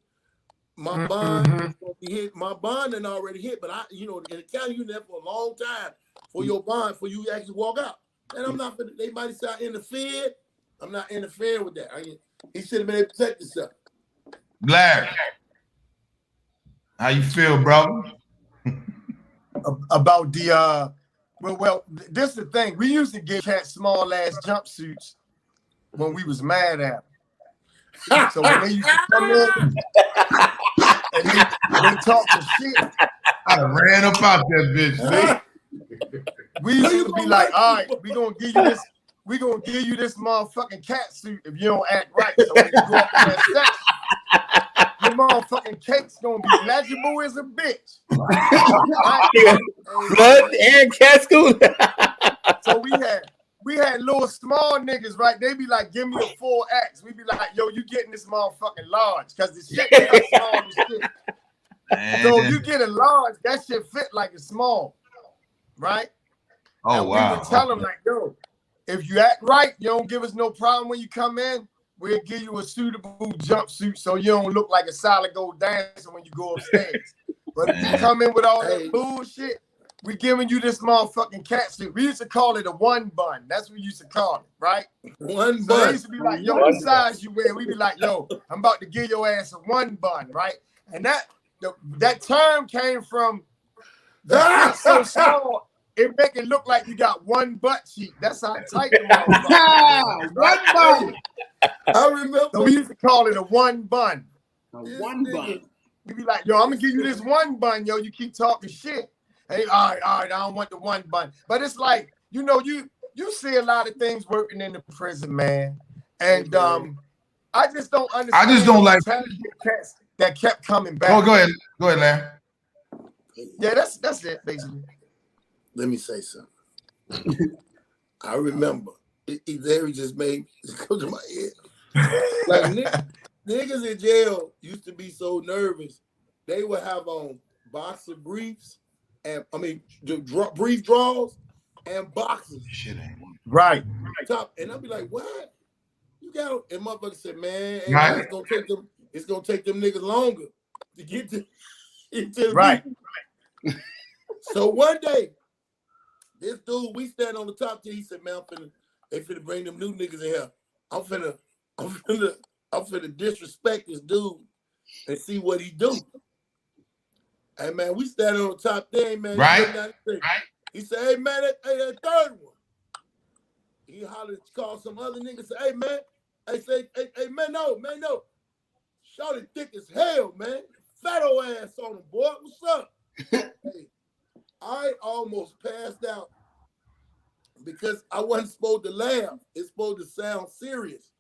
My bond is gonna be hit. My bond ain't already hit, but in the county, you there for a long time for your bond, for you to actually walk out. And I'm not, they might say I interfered. I'm not interfering with that. He should have been able to protect himself. Larry, how you feel, bro? About the well, this is the thing. We used to get cats small ass jumpsuits when we was mad at them. So when they used to come in and they talk the shit, I ran up out that bitch. We used to be like, all right, we gonna give you this motherfucking cat suit if you don't act right. So when you go up in that section, your motherfucking cake's gonna be legible as a bitch. Blood and cat school. So we had little small niggas, right? They be like, give me a 4X. We be like, yo, you getting this motherfucking large because the shit is small as shit. So you get a large, that shit fit like a small, right? Oh, and wow. We would tell them like, yo, if you act right, you don't give us no problem when you come in. we'll give you a suitable jumpsuit so you don't look like a solid gold dancer when you go upstairs. But if you come in with all that bullshit, we giving you this motherfucking cat suit. We used to call it a one bun. That's what we used to call it, right? One So they bun. used to be like, yo, what size you wear? We be like, yo, I'm about to give your ass a one bun, right? And that term came from the fit so small, it make it look like you got one butt cheek. That's how tight the motherfucker. One bun. I remember. So we used to call it a one bun. A one bun. We be like, yo, I'm gonna give you this one bun, yo. You keep talking shit. Hey, all right, I don't want the one bun. But it's like, you know, you see a lot of things working in the prison, man. And I just don't understand. I just don't like cats that kept coming back. Oh, go ahead, Larry. Yeah, that's it, basically. Let me say something. I remember. Larry just made it come to my head. Like niggas in jail used to be so nervous. They would have on boxer briefs and brief draws and boxers. Shit ain't right. Top, and I'd be like, what? You got? And motherfucker said, man, right. It's gonna take them niggas longer to get to right. So one day, this dude, we stand on the top tier. He said, man, they finna bring them new niggas in here. I'm finna disrespect this dude and see what he do. Hey man, we standing on the top thing, man. Right. He said, hey man, that third one. He hollered, called some other niggas, say, hey man. I say, hey man, no. Shorty thick as hell, man. Fat old ass on him, boy. What's up? Hey, I almost passed out because I wasn't supposed to laugh. It's supposed to sound serious,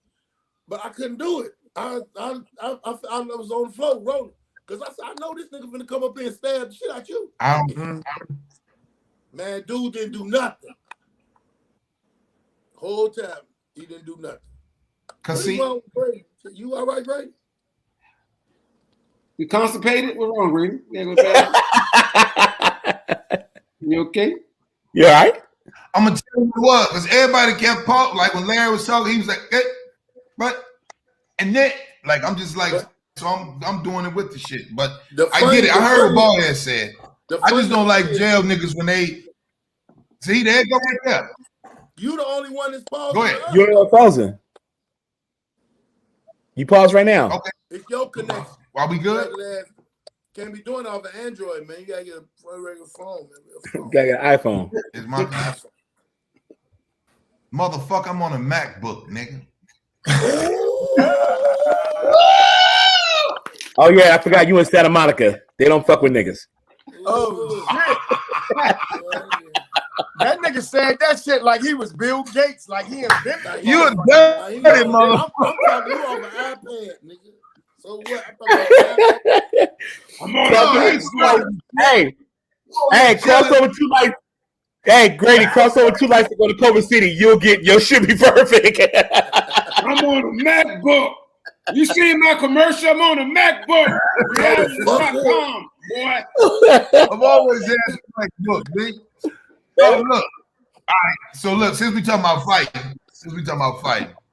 but I couldn't do it. I was on the floor rolling because I said, I know this nigga finna come up here and stab the shit out you. Man, dude didn't do nothing. Whole time he didn't do nothing. Cause see, you all right, Grady? You constipated? What's wrong, Grady? You okay? You all right? I'm gonna tell you what, because everybody kept talking. Like when Larry was talking, he was like, hey, but and then like I'm just like, so I'm doing it with the shit. But I get it. I heard what Ballhead said. I just don't like jail niggas when they see there go right there. You the only one that's pausing. Go ahead. You're not pausing. You pause right now. Okay. It's your connection. Are we good? Can't be doing it off an Android, man. You gotta get a regular phone, man. Gotta get an iPhone. It's my iPhone. Motherfucker, I'm on a MacBook, nigga. Oh yeah, I forgot you in Santa Monica. They don't fuck with niggas. Oh shit. That nigga said that shit like he was Bill Gates, like he invented. You a dirty motherfucker. I'm talking you on the iPad, nigga. So what? I'm on Hey, cross over 2 lights. Hey, Grady, cross over 2 lights to go to Culver City. You'll get your shit be perfect. I'm on a MacBook. You seen my commercial? I'm on a MacBook. Reality.com, boy. I'm always asking MacBook, B. So look. All right. So look, since we talking about fighting,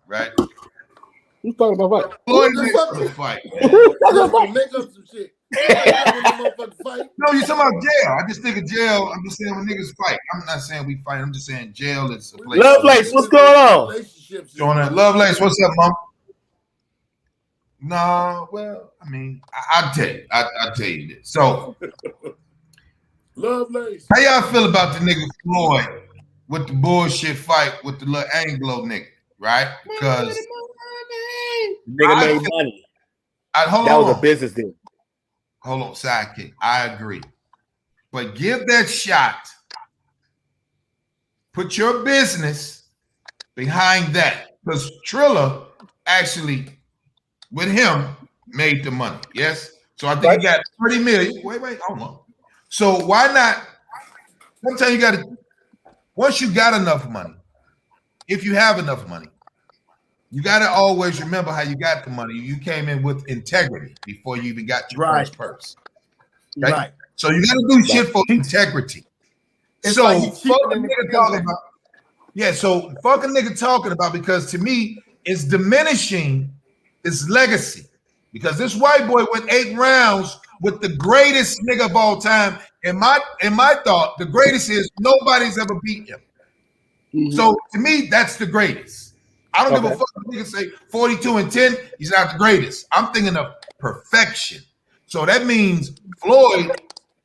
right? Who's talking about fight? Floyd Maywesther fight. Make up some shit. No, you talking about jail. I just think of jail. I'm just saying when niggas fight. I'm not saying we fight. I'm just saying jail is a place. Lovelace, what's going on? Lovelace, what's up, mom? No, well, I mean, I'll tell you. I'll tell you this. So, Lovelace. How y'all feel about the nigga Floyd with the bullshit fight with the little Anglo nigga, right? Because nigga made money. That was a business deal. Hold on, sidekick. I agree. But give that shot. Put your business behind that. Because Triller actually, with him, made the money. Yes? So I think he got 30 million. Wait, hold on. So why not? Sometimes you got to, once you got enough money, if you have enough money, you got to always remember how you got the money. You came in with integrity before you even got your first purse. Right? So you got to do shit for integrity. It's so like fuck a nigga talking about. Yeah, so fuck a nigga talking about, because to me, is diminishing his legacy because this white boy went 8 rounds with the greatest nigga of all time. In my thought, the greatest is nobody's ever beat him. Mhm. So to me, that's the greatest. I don't give a fuck if niggas say 42-10. He's not the greatest. I'm thinking of perfection. So that means Floyd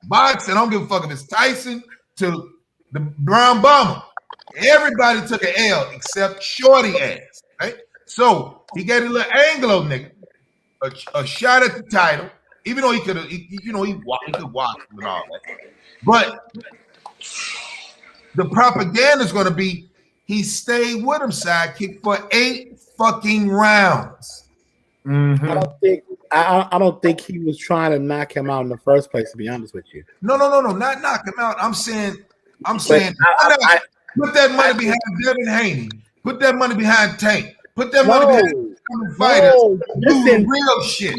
boxing. I don't give a fuck if it's Tyson to the Brown Bomber. Everybody took an L except Shorty ass, right? So he gave a little Anglo nigga a shot at the title, even though he could have, he could watch him and all that. But the propaganda is going to be he stayed with him sidekick for 8 fucking rounds. I don't think he was trying to knock him out in the first place. To be honest with you, No, not knock him out. I'm saying, put that money behind Devin Haney. Put that money behind Tank. Put that money behind fighters. Listen, real shit.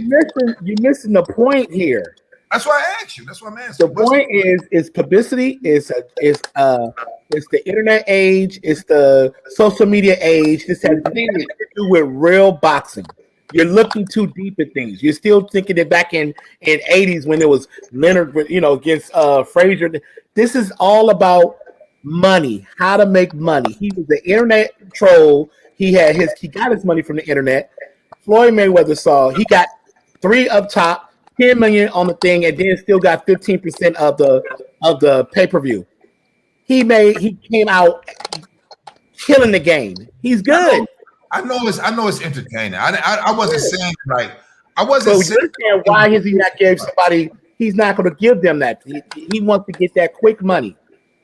You're missing the point here. That's why I asked you. That's why I'm asking. The point is publicity is the internet age. It's the social media age. This has nothing to do with real boxing. You're looking too deep at things. You're still thinking that back in 80s when it was Leonard, against Frazier. This is all about money, how to make money. He was the internet troll. He got his money from the internet. Floyd Mayweather saw he got 3 up top, 10 million on the thing, and then still got 15% of the pay-per-view. He came out killing the game. He's good. I know it's entertaining. I wasn't saying like I wasn't So saying why is he not giving somebody? He's not going to give them that. He wants to get that quick money.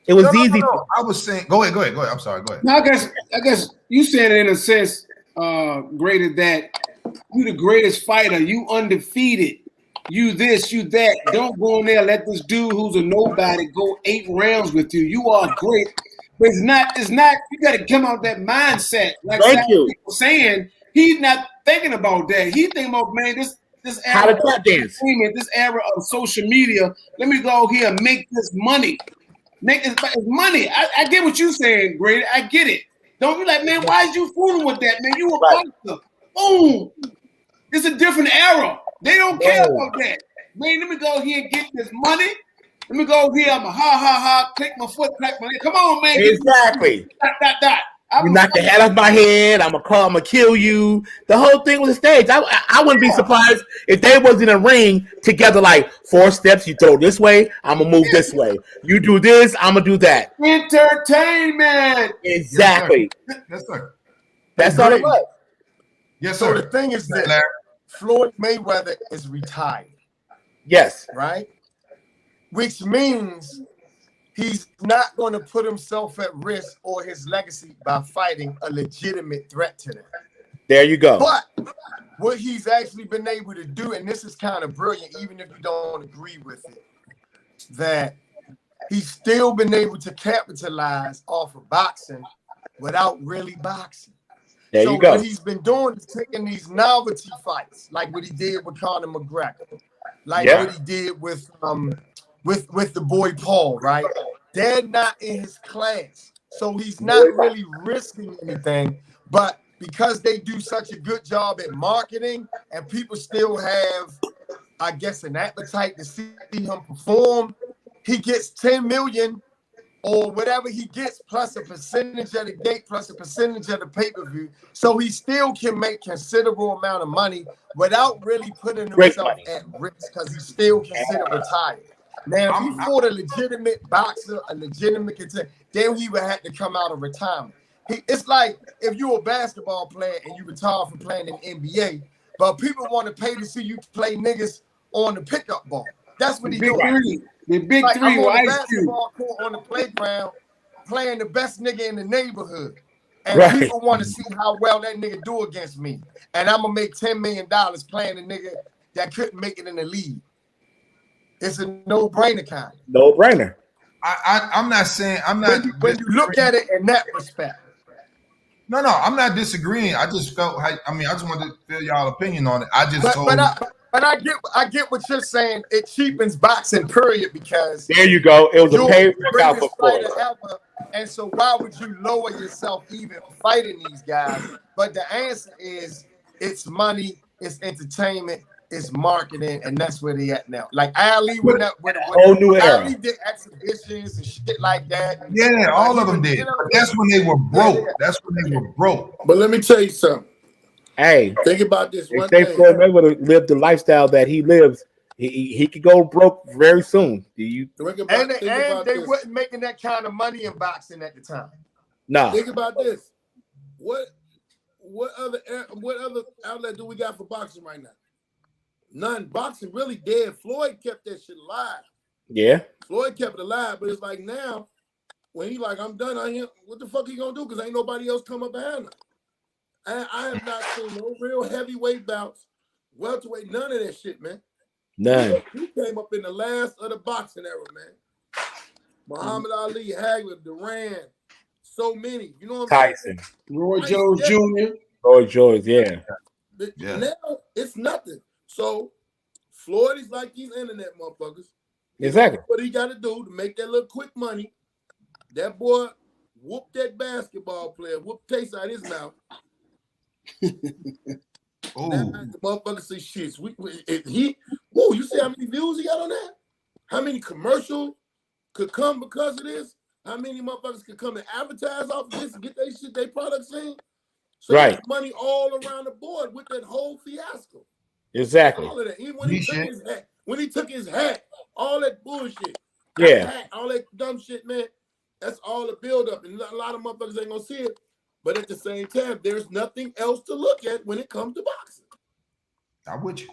It was easy. No. I was saying, go ahead. I'm sorry. Go ahead. Now, I guess you saying it in a sense, greater that you the greatest fighter, you undefeated, you this, you that. Don't go in there, let this dude who's a nobody go 8 rounds with you. You are great. But it's not, you got to come out that mindset. Like people saying, he's not thinking about that. He's thinking about, man, this era of entertainment, this era of social media, let me go here and make this money. Make this money. I get what you're saying, Grady. I get it. Don't be like, man, why is you fooling with that, man? You a boxer. Boom. It's a different era. They don't care about that. Man, let me go here and get this money. Let me go here. I'm a ha, click my foot, clap my leg. Come on, man. Exactly. Dot. You knock the head off my head. I'm gonna kill you. The whole thing was a stage. I wouldn't be surprised if they was in a ring together, like 4 steps. You throw this way, I'm gonna move this way. You do this, I'm gonna do that. Entertainment. Exactly. Yes, sir. That's all it was. Yes, So sir. the thing is that Floyd Mayweather is retired. Yes. Right? Which means he's not going to put himself at risk or his legacy by fighting a legitimate threat to them. There you go. But what he's actually been able to do, and this is kind of brilliant, even if you don't agree with it, that he's still been able to capitalize off of boxing without really boxing. There you go. What he's been doing is taking these novelty fights, like what he did with Conor McGregor, like what he did with the boy Paul, right? They're not in his class. So he's not really risking anything. But because they do such a good job at marketing and people still have, I guess, an appetite to see him perform, he gets 10 million or whatever he gets, plus a percentage of the gate, plus a percentage of the pay-per-view. So he still can make considerable amount of money without really putting himself at risk because he's still considered retired. Now, if he fought a legitimate boxer, a legitimate contender, then he would have to come out of retirement. It's like if you're a basketball player and you retire from playing in the NBA, but people want to pay to see you play niggas on the pickup ball. That's what he doing. The big like, three. I'm on the basketball court on the playground playing the best nigga in the neighborhood. And people want to see how well that nigga do against me. And I'm going to make $10 million playing a nigga that couldn't make it in the league. It's a no-brainer kind. No-brainer. I'm not saying I'm not. When you look at it in that respect. No, I'm not disagreeing. I just felt. I just wanted to feel y'all opinion on it. I just told. But I get what you're saying. It cheapens boxing, period. Because there you go. It was a pay workout for fighter ever, And so why would you lower yourself even fighting these guys? But the answer is it's money, it's entertainment, it's marketing, and that's where they at now. Like Ali when Whole new era. Ali did exhibitions and shit like that. Yeah, all of them did. But that's when they were broke. That's when they were broke. But let me tell you something. Hey, Think about this one if thing. Floyd Mayweather lived the lifestyle that he lives, he could go broke very soon. Do you? And they wasn't making that kind of money in boxing at the time. No. Think about this. What other outlet do we got for boxing right now? None. Boxing really dead. Floyd kept that shit alive. Yeah. Floyd kept it alive, but it's like now, when he like, I'm done on him, what the fuck he gonna do? Because ain't nobody else come up behind him. I have not seen no real heavyweight bouts, welterweight, none of that shit, man. None. He came up in the last of the boxing era, man. Muhammad Ali, Hagler, Duran, so many. You know what I'm saying? Tyson. Roy Jones Jr. Roy Jones, yeah. Now it's nothing. So Floyd is like these internet motherfuckers. Exactly. What he got to do to make that little quick money. That boy whooped that basketball player, whooped taste out his mouth. Oh, The motherfucker say shit. You see how many views he got on that? How many commercials could come because of this? How many motherfuckers could come and advertise off of this and get their shit, their products in? So right. Money all around the board with that whole fiasco. Exactly. All of that. Even when he took his hat, all that bullshit. Yeah. Hat, all that dumb shit, man. That's all the buildup. And a lot of motherfuckers ain't gonna see it. But at the same time, there's nothing else to look at when it comes to boxing. I'm with you.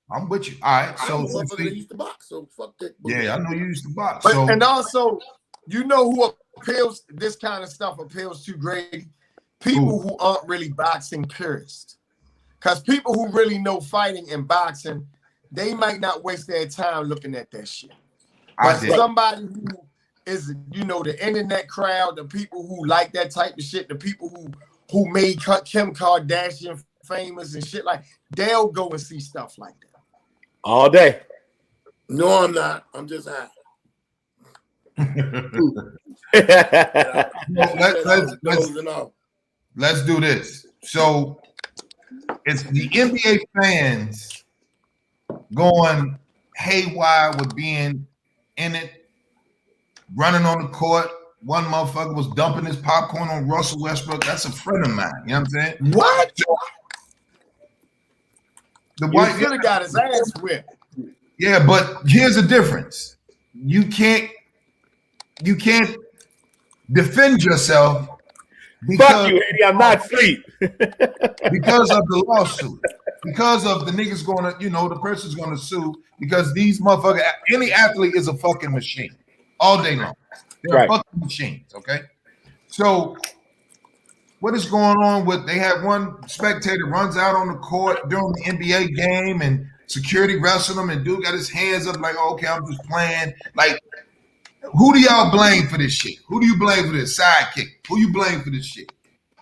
All right. So I'm a motherfucker that used to box, so fuck that. Yeah, I know you used to box. But, and also, you know who appeals, this kind of stuff appeals to Grady? People who aren't really boxing purists. Because people who really know fighting and boxing, they might not waste their time looking at that shit. But somebody who is, the internet crowd, the people who like that type of shit, the people who made Kim Kardashian famous and shit like, they'll go and see stuff like that. All day. No, I'm not. I'm just high. Let's do this. So it's the NBA fans going haywire with being in it, running on the court. One motherfucker was dumping his popcorn on Russell Westbrook. That's a friend of mine. You know what I'm saying? What? The white should have got his ass whipped. Yeah, but here's the difference. You can't defend yourself because fuck you, Eddie. I'm not free. because of the lawsuit. Because of the niggas going to, the person's going to sue because these motherfuckers, any athlete is a fucking machine all day long. They're fucking machines, okay? So what is going on with, they have one spectator runs out on the court during the NBA game and security wrestled him and dude got his hands up like, oh, okay, I'm just playing. Like, who do y'all blame for this shit? Who do you blame for this sidekick? Who you blame for this shit?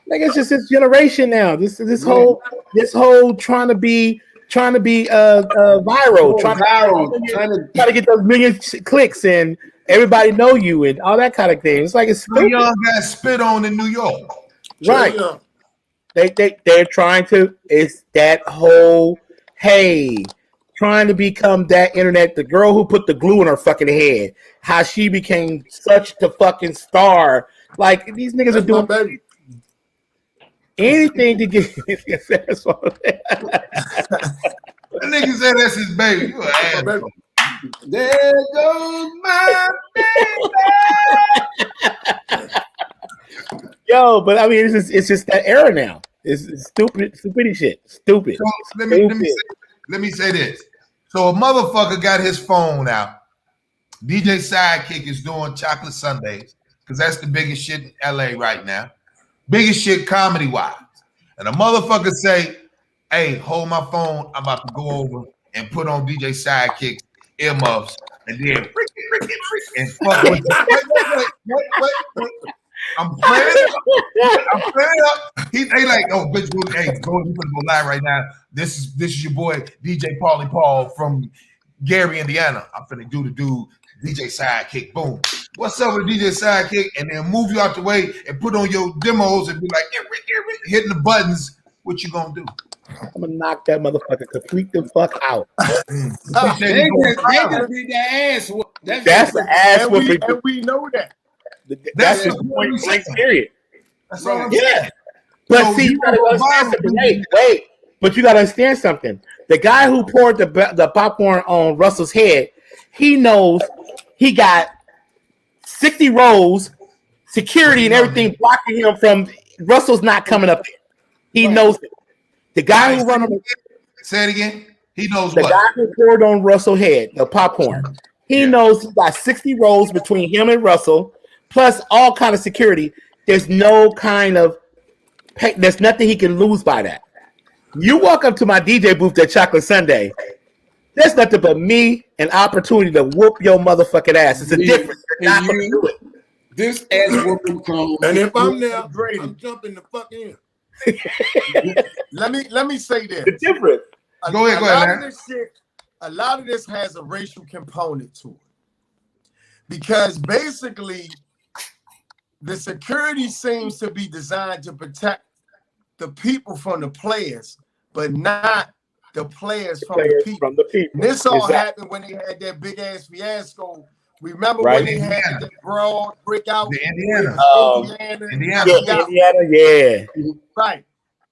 Like, it's just this generation now. This whole trying to be viral, trying to get those million clicks and everybody know you and all that kind of thing. It's like it's stupid. Young got spit on in New York. Right. They're trying to, it's that whole, hey, trying to become that internet, the girl who put the glue in her fucking head, how she became such the fucking star. Like, these niggas are doing anything to get his ass on that. The nigga said that's his baby. You an asshole. There goes my baby. Yo, but I mean, it's just that era now. It's stupid shit. Stupid. So let me say this. So a motherfucker got his phone out. DJ Sidekick is doing Chocolate Sundays because that's the biggest shit in LA right now. Biggest shit comedy-wise. And a motherfucker say, hey, hold my phone. I'm about to go over and put on DJ Sidekick's earmuffs and then and fuck with wait. I'm playing up. They like, oh, bitch, hey, go live right now. This is your boy, DJ Paulie Paul from Gary, Indiana. I'm finna do the dude, DJ Sidekick. Boom. what's up with the DJ sidekick, and then move you out the way and put on your demos and be like, hitting the buttons, what you gonna do? I'm gonna knock that motherfucker complete the fuck out. They just beat their ass. That's the ass whooping. And we know that. That's just point blank period. That's all I'm Yeah. saying. But So see, you you gotta go understand viral, something. baby. Wait. But you gotta understand something. The guy who poured the popcorn on Russell's head, he knows he got 60 rows, security and everything blocking him from Russell's not coming up there. He knows it. The guy who run on Say it again. He knows the what. guy who poured on Russell's head, the popcorn. He knows he got 60 rows between him and Russell, plus all kind of security. There's no kind of there's nothing he can lose by that. You walk up to my DJ booth at Chocolate Sunday, there's nothing but me and opportunity to whoop your motherfucking ass. It's a difference. You're not gonna do it. This ass whooping comes. And if I'm there, I'm jumping the fuck in. Let me say this. The difference. Go ahead, man. A lot of this has a racial component to it. Because basically, the security seems to be designed to protect the people from the players, but not the players from the people. And this all happened when they had that big ass fiasco. Remember when they had that broad breakout? Indiana. Indiana, yeah. Right.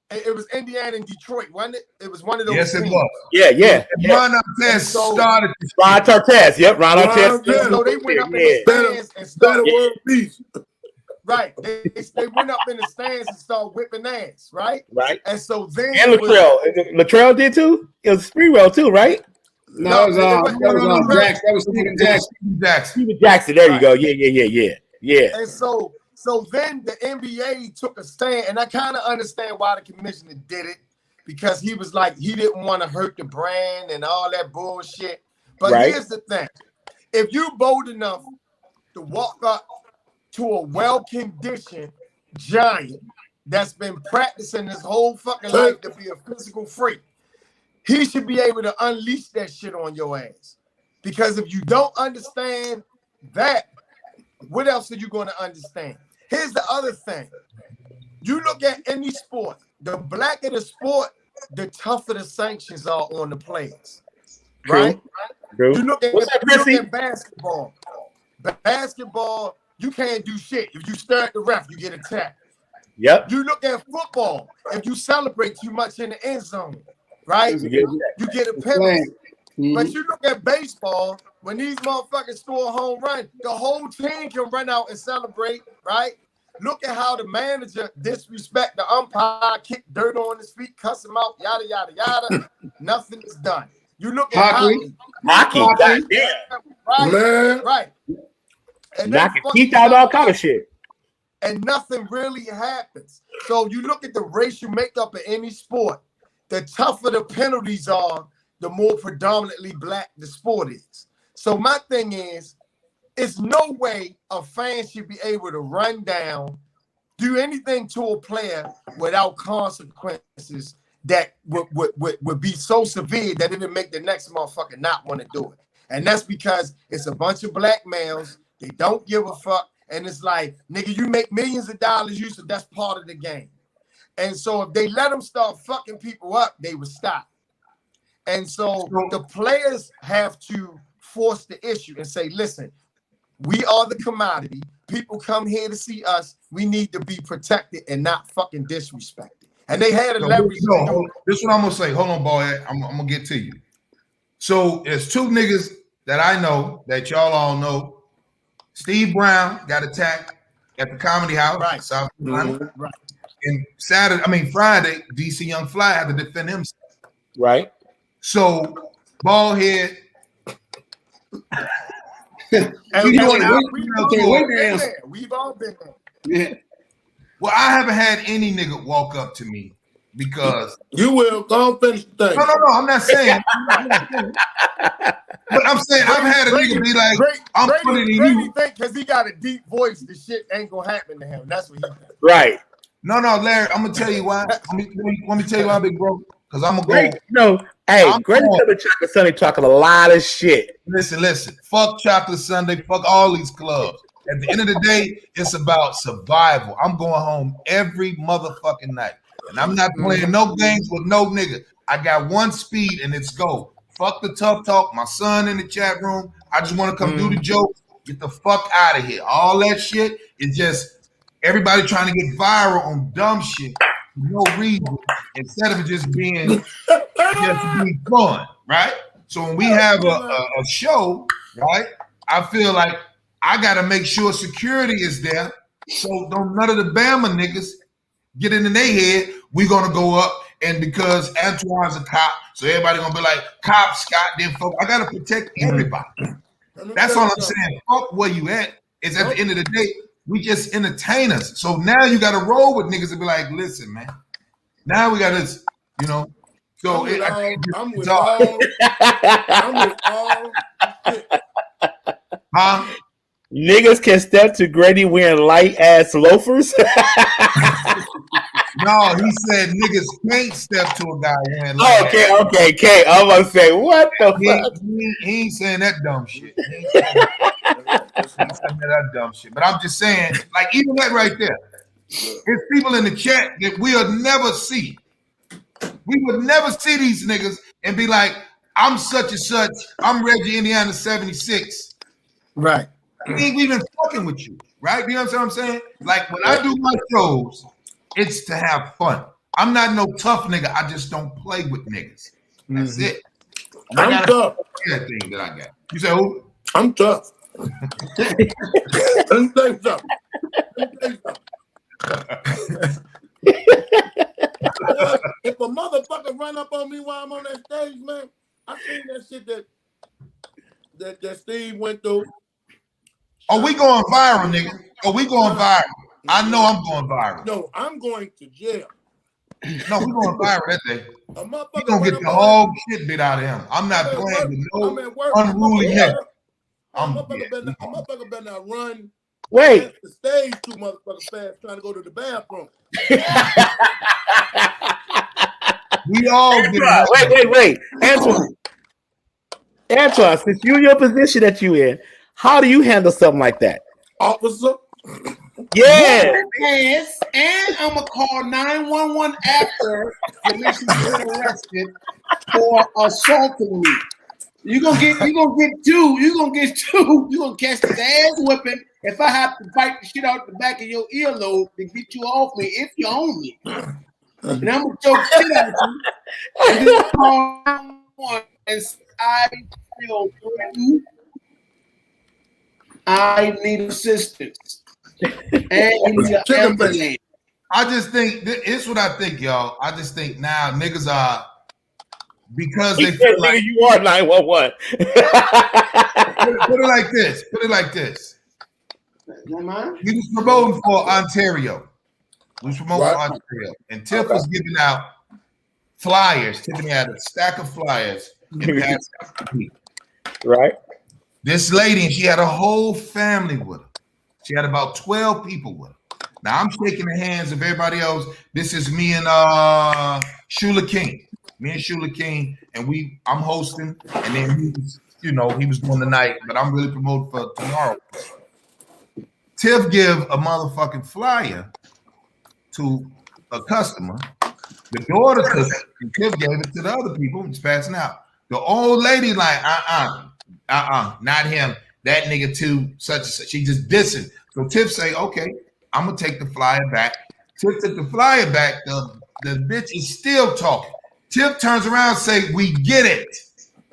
It was Indiana and Detroit, wasn't it? It was one of those. Yes, teams. it was. Yeah. Ron Artest started. Ron Artest. Yep, Ron Artest. So they went up in the stands and started world peace. Right. They went up in the stands and started whipping ass, right? Right. And so then And Latrell did too? It was Sprewell too, right? No, that was Steven Jackson. Steven Jackson, there you go. Yeah. And so then the NBA took a stand, and I kind of understand why the commissioner did it, because he was like, he didn't want to hurt the brand and all that bullshit. But here's the thing. If you bold enough to walk up to a well-conditioned giant that's been practicing his whole fucking life to be a physical freak, he should be able to unleash that shit on your ass. Because if you don't understand that, what else are you going to understand? Here's the other thing. You look at any sport, the blacker the sport, the tougher the sanctions are on the players. Right? True. You look at basketball. Basketball, you can't do shit. If you stare at the ref, you get attacked. Yep. You look at football. If you celebrate too much in the end zone, right? You get a penalty. But you look at baseball, when these motherfuckers score a home run, the whole team can run out and celebrate, right? Look at how the manager disrespect the umpire, kick dirt on his feet, cuss him out, yada, yada, yada. Nothing is done. You look at hockey. Right. And knocking teeth out, all kind of shit. And nothing really happens. So you look at the racial makeup of any sport, the tougher the penalties are, the more predominantly black the sport is. So my thing is, it's no way a fan should be able to run down, do anything to a player without consequences that would be so severe that it would make the next motherfucker not want to do it. And that's because it's a bunch of black males. They don't give a fuck. And it's like, nigga, you make millions of dollars, so that's part of the game. And so if they let them start fucking people up, they would stop. And so the players have to force the issue and say, listen, we are the commodity. People come here to see us. We need to be protected and not fucking disrespected. And they had a leverage. This is what I'm going to say. Hold on, boy. I'm going to get to you. So there's two niggas that I know that y'all all know. Steve Brown got attacked at the Comedy House, South Carolina. Right. And Friday, DC Young Fly had to defend himself. Right. So, Ballhead. We've all been there. Yeah. Well, I haven't had any nigga walk up to me because you will. Don't finish the thing. No, I'm not saying. But I'm saying I've had a nigga be like, I'm putting in you. Because he got a deep voice, the shit ain't gonna happen to him. That's what he thinks. Right. No, Larry, I'm gonna tell you why. Let me tell you why, big bro. Because I'm gonna go. No, hey, Great Chocolate Sunday talking a lot of shit. Listen. Fuck Chocolate Sunday. Fuck all these clubs. At the end of the day, it's about survival. I'm going home every motherfucking night. And I'm not playing no games with no nigga. I got one speed and it's go. Fuck the tough talk. My son in the chat room. I just want to come do the jokes. Get the fuck out of here. All that shit is just everybody trying to get viral on dumb shit for no reason instead of it just being fun, right? So when we have a show, right, I feel like I got to make sure security is there so don't none of the Bama niggas get in their head. We're going to go up, and because Antoine's a cop, so everybody going to be like, cops, goddamn folk. I got to protect everybody. That's all I'm saying. Fuck where you at. It's at the end of the day, we just entertainers. So now you got to roll with niggas and be like, listen, man. Now we got this, you know. So I'm with all. Huh? Niggas can step to Grady wearing light ass loafers. No, he said niggas can't step to a guy wearing light. Okay. I'm gonna say what the fuck. He ain't saying that dumb shit. He ain't saying that dumb shit. But I'm just saying, like even that right there, there's people in the chat that we'll never see. We would never see these niggas and be like, I'm such and such. I'm Reggie, Indiana 76. Right. I ain't even fucking with you, right? You know what I'm saying? Like when I do my shows, it's to have fun. I'm not no tough nigga. I just don't play with niggas. That's it. I'm tough. That thing that I got. You say who? I'm tough. Let me tell you something. If a motherfucker run up on me while I'm on that stage, man, I seen that shit that Steve went through. Oh, we going viral, nigga. Oh, we going viral. I know I'm going viral. No, I'm going to jail. No, we going viral that day. A motherfucker He gonna get the whole shit bit out of him. I'm not playing with no unruly nigga. A motherfucker better not run. Wait. The stage too motherfuckers fast trying to go to the bathroom. We all wait. Antoine, since you're in your position that you in, how do you handle something like that? Officer? Yeah. Yes, and I'm gonna call 911 after the mission get arrested for assaulting me. You're gonna get two. You're gonna catch the ass whipping if I have to bite the shit out the back of your earlobe to get you off me if you own me. And I'm gonna choke shit out of you. And then call 911 and say, I feel threatened. I need assistance. And you need an ambulance. I just think it's what I think, y'all. I just think now niggas are because they feel like you are 911. Put it like this. We was promoting for Ontario. And Tiff was giving out flyers. Tiffany had a stack of flyers. Right. This lady, she had a whole family with her. She had about 12 people with her. Now I'm shaking the hands of everybody else. This is me and Shula King. And I'm hosting, and then he was doing the night, but I'm really promoting for tomorrow. Tiff give a motherfucking flyer to a customer. The daughter took it, and Tiff gave it to the other people. It's passing out. The old lady like, not him. That nigga too, such and such. She just dissing. So Tiff say, okay, I'm gonna take the flyer back. Tiff took the flyer back. The bitch is still talking. Tiff turns around and say, we get it.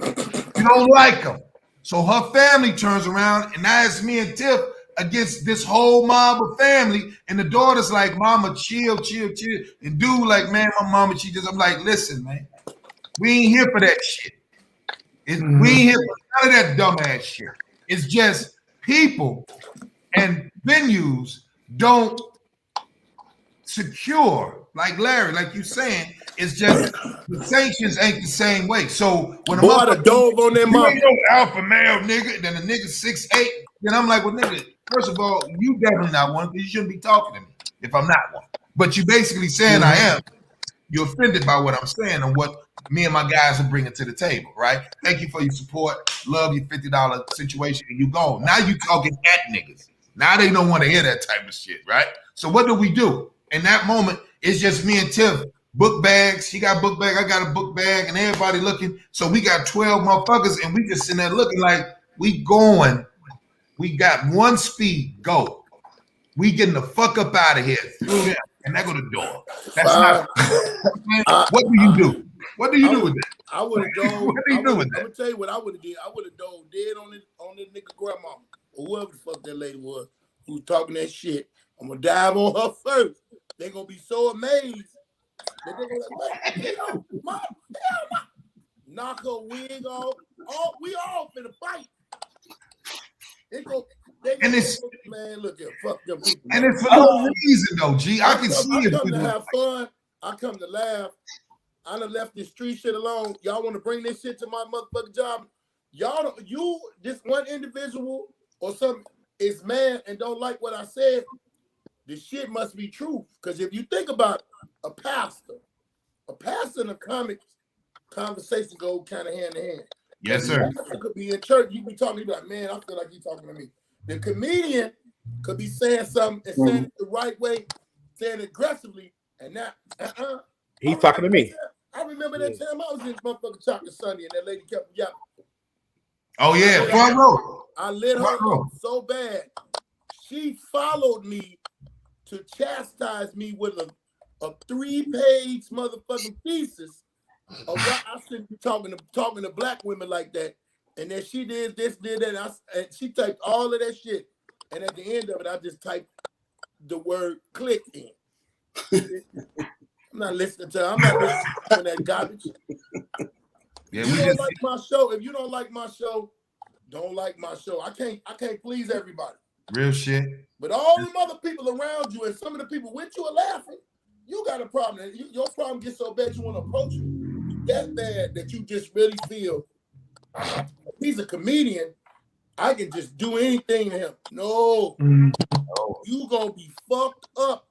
You don't like him. So her family turns around, and now it's me and Tiff against this whole mob of family. And the daughter's like, mama, chill. And dude like, man, my mama, I'm like, listen, man, we ain't here for that shit. We ain't here for none of that dumbass shit. It's just people and venues don't secure, like Larry, like you saying, it's just the sanctions ain't the same way. So when a dove on their mom, alpha male nigga, then the nigga 6'8", then I'm like, well, nigga, first of all, you definitely not one because you shouldn't be talking to me if I'm not one. But you basically saying I am. You're offended by what I'm saying and what me and my guys are bringing to the table, right? Thank you for your support. Love your $50 situation, and you gone. Now you talking at niggas. Now they don't want to hear that type of shit, right? So what do? In that moment, it's just me and Tiff. Book bags. He got book bag. I got a book bag, and everybody looking. So we got 12 motherfuckers, and we just sitting there looking like we going. We got one speed. Go. We getting the fuck up out of here through them, and there go the door. That's not. What do you do? What do you do with that? I would have dove. What do you do with that? I'm gonna tell you what I would have did. I would have dove dead on the nigga grandma or whoever the fuck that lady was who was talking that shit. I'm gonna dive on her first. They're gonna be so amazed that they're gonna be like, knock her wig off. We all finna fight. And it's man, look at fuck them people. Man. And it's for no reason though, G. I can see it. I come to have fun. I come to laugh. I done left this street shit alone. Y'all want to bring this shit to my motherfucking job? Y'all don't. You this one individual or something is mad and don't like what I said. The shit must be true. Because if you think about a pastor and a comic conversation go kind of hand in hand. Yes, sir. It could be in church. You be talking, you be like, man, I feel like you talking to me. The comedian could be saying something and saying it the right way, saying it aggressively, and not. He's talking to me. I remember that time I was in motherfucking Chocolate Sunday, and that lady kept yapping. Oh yeah, front row. I lit her up so bad. She followed me to chastise me with a 3-page motherfucking thesis of why I shouldn't be talking to black women like that. And then she did this, did that, and she typed all of that shit. And at the end of it, I just typed the word click in. I'm not listening to that garbage. Yeah, you don't like my show. If you don't like my show, don't like my show. I can't please everybody. Real shit. But all them other people around you and some of the people with you are laughing. You got a problem. Your problem gets so bad you want to approach it. That bad that you just really feel he's a comedian. I can just do anything to him. No. You gonna be fucked up.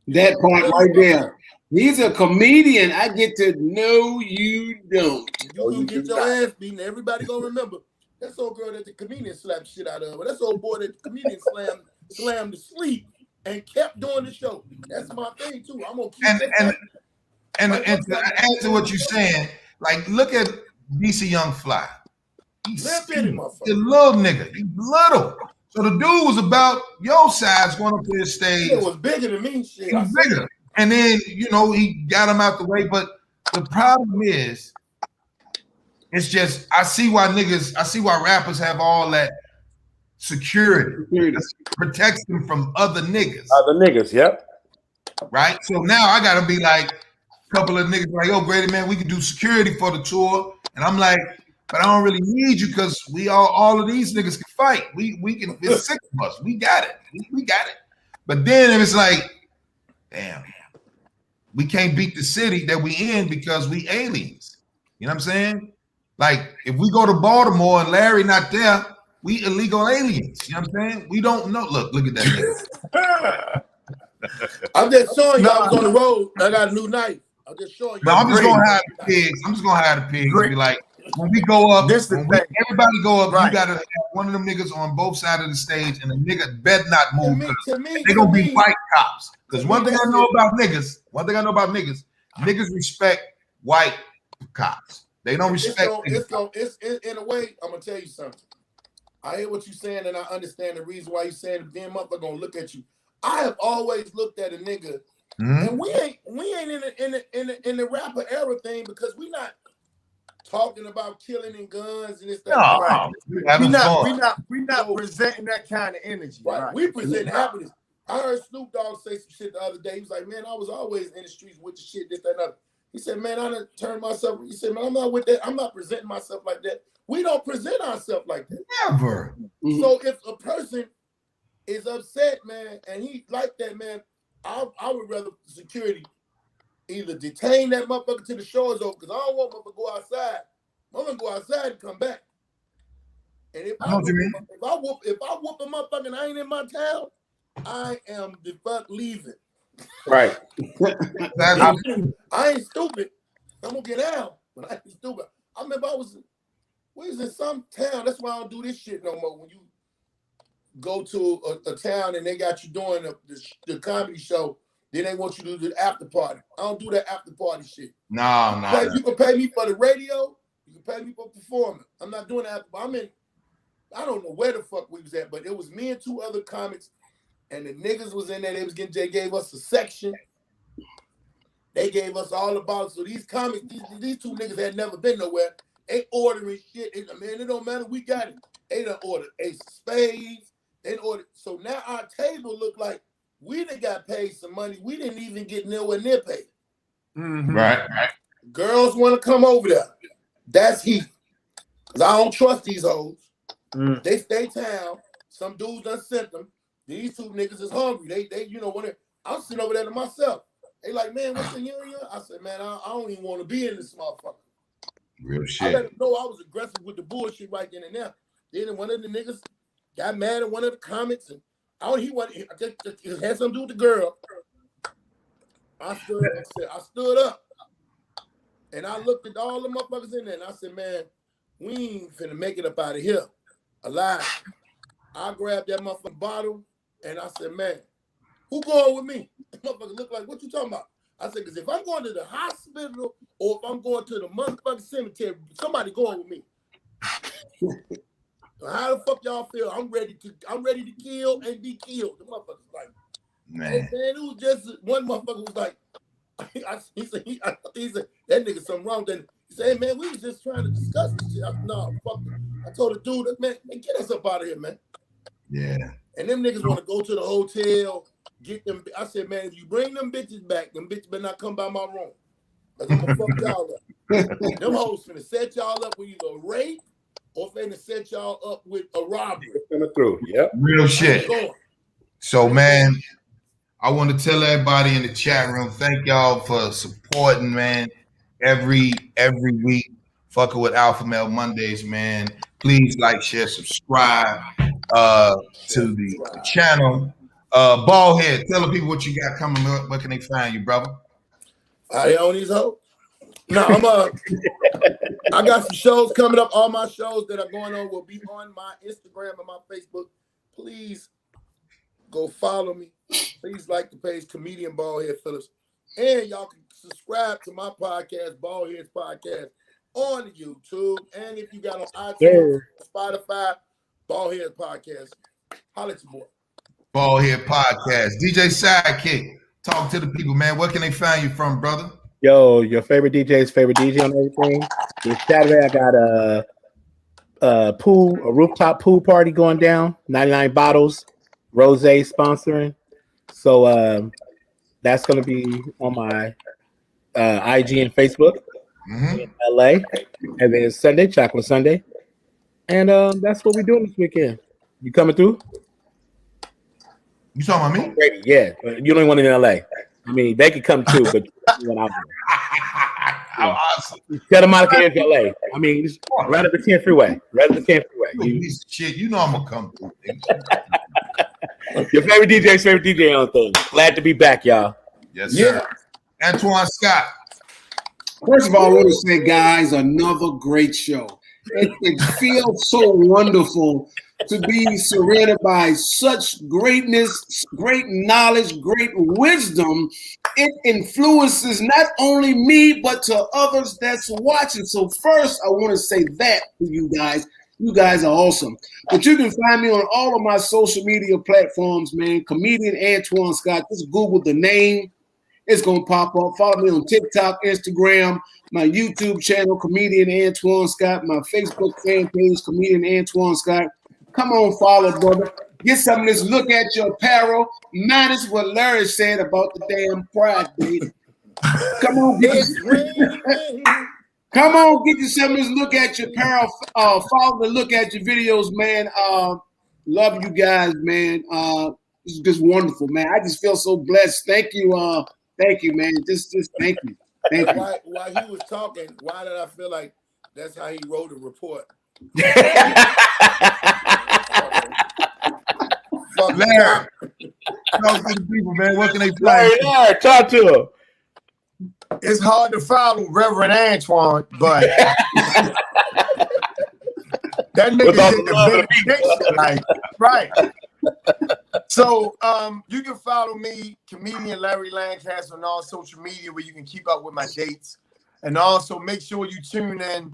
That part right there. He's a comedian. I get to know you don't. You gonna get your ass beaten. Everybody gonna remember. That's old girl that the comedian slapped shit out of. But that's old boy that the comedian slammed to sleep and kept doing the show. That's my thing too. I'm gonna keep and to add to what you're saying, like look at DC Young Fly. He's a little nigga. He's little. So the dude was about your size going up to the stage. It was bigger than me. Shit. He was bigger. And then, he got him out the way. But the problem is, it's just, I see why rappers have all that security. Protects them from other niggas. Other niggas, yep. Right? So now I got to be like, a couple of niggas like, yo, Grady, man, we can do security for the tour. And I'm like, but I don't really need you because we all of these niggas can fight. We can, it's 6 of us. We got it. We got it. But then if it's like, damn, we can't beat the city that we in because we aliens. You know what I'm saying? Like if we go to Baltimore and Larry not there, we illegal aliens. You know what I'm saying? We don't know. Look at that nigga. I'm just showing you I was on the road. I got a new knife. I'm just showing you. But I'm just gonna hide the pigs. I'm just gonna hide the pigs and be like, when we go up, everybody go up, you gotta have one of them niggas on both sides of the stage, and the nigga better not move. They're gonna be white cops. Because one thing I know about niggas, niggas respect white cops. They don't respect. It's in a way. I'm gonna tell you something. I hear what you're saying, and I understand the reason why you're saying it. Them motherfuckers gonna look at you. I have always looked at a nigga, and we ain't in the rapper era thing because we not talking about killing and guns and this stuff. No, right. We're not presenting that kind of energy. Right. We present happiness. I heard Snoop Dogg say some shit the other day. He was like, man, I was always in the streets with the shit, this, that, and other. He said, man, I done turned myself. He said, man, I'm not with that. I'm not presenting myself like that. We don't present ourselves like that. Never. So if a person is upset, man, and he like that, man, I would rather security either detain that motherfucker till the show is over, because I don't want motherfucker to go outside. I'm gonna go outside and come back. And if I whoop a motherfucker and I ain't in my town, I am the fuck leaving. Right. I ain't stupid. I'm gonna get out, but I ain't stupid. I remember we was in some town. That's why I don't do this shit no more. When you go to a town and they got you doing the comedy show, then they want you to do the after party. I don't do that after party shit. No. You can pay me for the radio. You can pay me for performing. I'm not doing that. I don't know where the fuck we was at, but it was me and 2 other comics, and the niggas was in there. They gave us a section. They gave us all about it. So these comics, these 2 niggas had never been nowhere. They ordering shit. Man, it don't matter. We got it. They done ordered Ace of Spades. They ordered. So now our table looked like we done got paid some money. We didn't even get nowhere near paid. Mm-hmm. Right. Girls want to come over there. That's heat. Cause I don't trust these hoes. They stay town. Some dudes done sent them. These 2 niggas is hungry. They when I'm sitting over there to myself. They like, man, what's in here? I said, man, I don't even want to be in this motherfucker. Real I shit. let them know I was aggressive with the bullshit right then and there. Then one of the niggas got mad at one of the comics, and I just had something to do with the girl. I stood up, and I looked at all the motherfuckers in there, and I said, man, we ain't finna make it up out of here alive. I grabbed that motherfucking bottle, and I said, man, who going with me? The motherfucker looked like, what you talking about? I said, because if I'm going to the hospital or if I'm going to the motherfucking cemetery, somebody going with me. So how the fuck y'all feel? I'm ready to kill and be killed. The motherfucker's like, Man. hey, man, it was just one motherfucker was like, he said, that nigga something wrong. Then he said, hey, man, we was just trying to discuss this shit. I said, no, fuck it. I told the dude, man, get us up out of here, man. Yeah. And them niggas want to go to the hotel, get them. I said, man, if you bring them bitches back, them bitches better not come by my room. Because I'm going to fuck y'all up. Them hoes finna set y'all up with either rape or finna set y'all up with a robbery. Coming through. Yep. Real shit. So, man, I want to tell everybody in the chat room, thank y'all for supporting, man, every week. Fucking with Alpha Male Mondays, man. Please like, share, subscribe to the channel. Ballhead, tell the people what you got coming up. Where can they find you, brother? I own these hoes. No, I got some shows coming up. All my shows that are going on will be on my Instagram and my Facebook. Please go follow me. Please like the page, Comedian Ballhead Phillips. And y'all can subscribe to my podcast, Ballhead's Podcast, on YouTube. And if you got on iTunes, Spotify, Ballhead Podcast. Holla at your boy. Ballhead Podcast. DJ Sidekick, talk to the people, man. Where can they find you from, brother? Yo, your favorite DJ's favorite DJ on everything. This Saturday, I got a rooftop pool party going down. 99 bottles, Rose sponsoring. So that's gonna be on my IG and Facebook in LA. And then Sunday, Chocolate Sunday. And that's what we're doing this weekend. You coming through? You talking about me? Yeah, you don't want it in LA. I mean, they could come too, but when I'm Awesome. Santa Monica is LA. I mean, it's right up the 10 freeway. Right up the 10 freeway. Shit, you know I'm gonna come through. Your favorite DJ's favorite DJ on thing. Glad to be back, y'all. Yes, sir. Yeah. Antoine Scott. First of all, I want to say, guys, another great show. It feels so wonderful to be surrounded by such greatness, great knowledge, great wisdom. It influences not only me, but to others that's watching. So first, I want to say that to you guys. You guys are awesome. But you can find me on all of my social media platforms, man. Comedian Antoine Scott. Just Google the name. It's going to pop up. Follow me on TikTok, Instagram, my YouTube channel, Comedian Antoine Scott, my Facebook fan page, Comedian Antoine Scott. Come on, follow, brother. Get some of this look at your apparel. Minus what Larry said about the damn Pride Day. Come on, get Come on, get you some of this look at your apparel. Follow the look at your videos, man. Love you guys, man. It's just wonderful, man. I just feel so blessed. Thank you. Thank you, man. Just thank you. Thank you. While he was talking, why did I feel like that's how he wrote a report? Larry, talk to the people, man. What can they play? Larry, talk to him. It's hard to follow Reverend Antoine, but that nigga did the benediction, like, right. So you can follow me, comedian Larry Lancaster, on all social media where you can keep up with my dates. And also make sure you tune in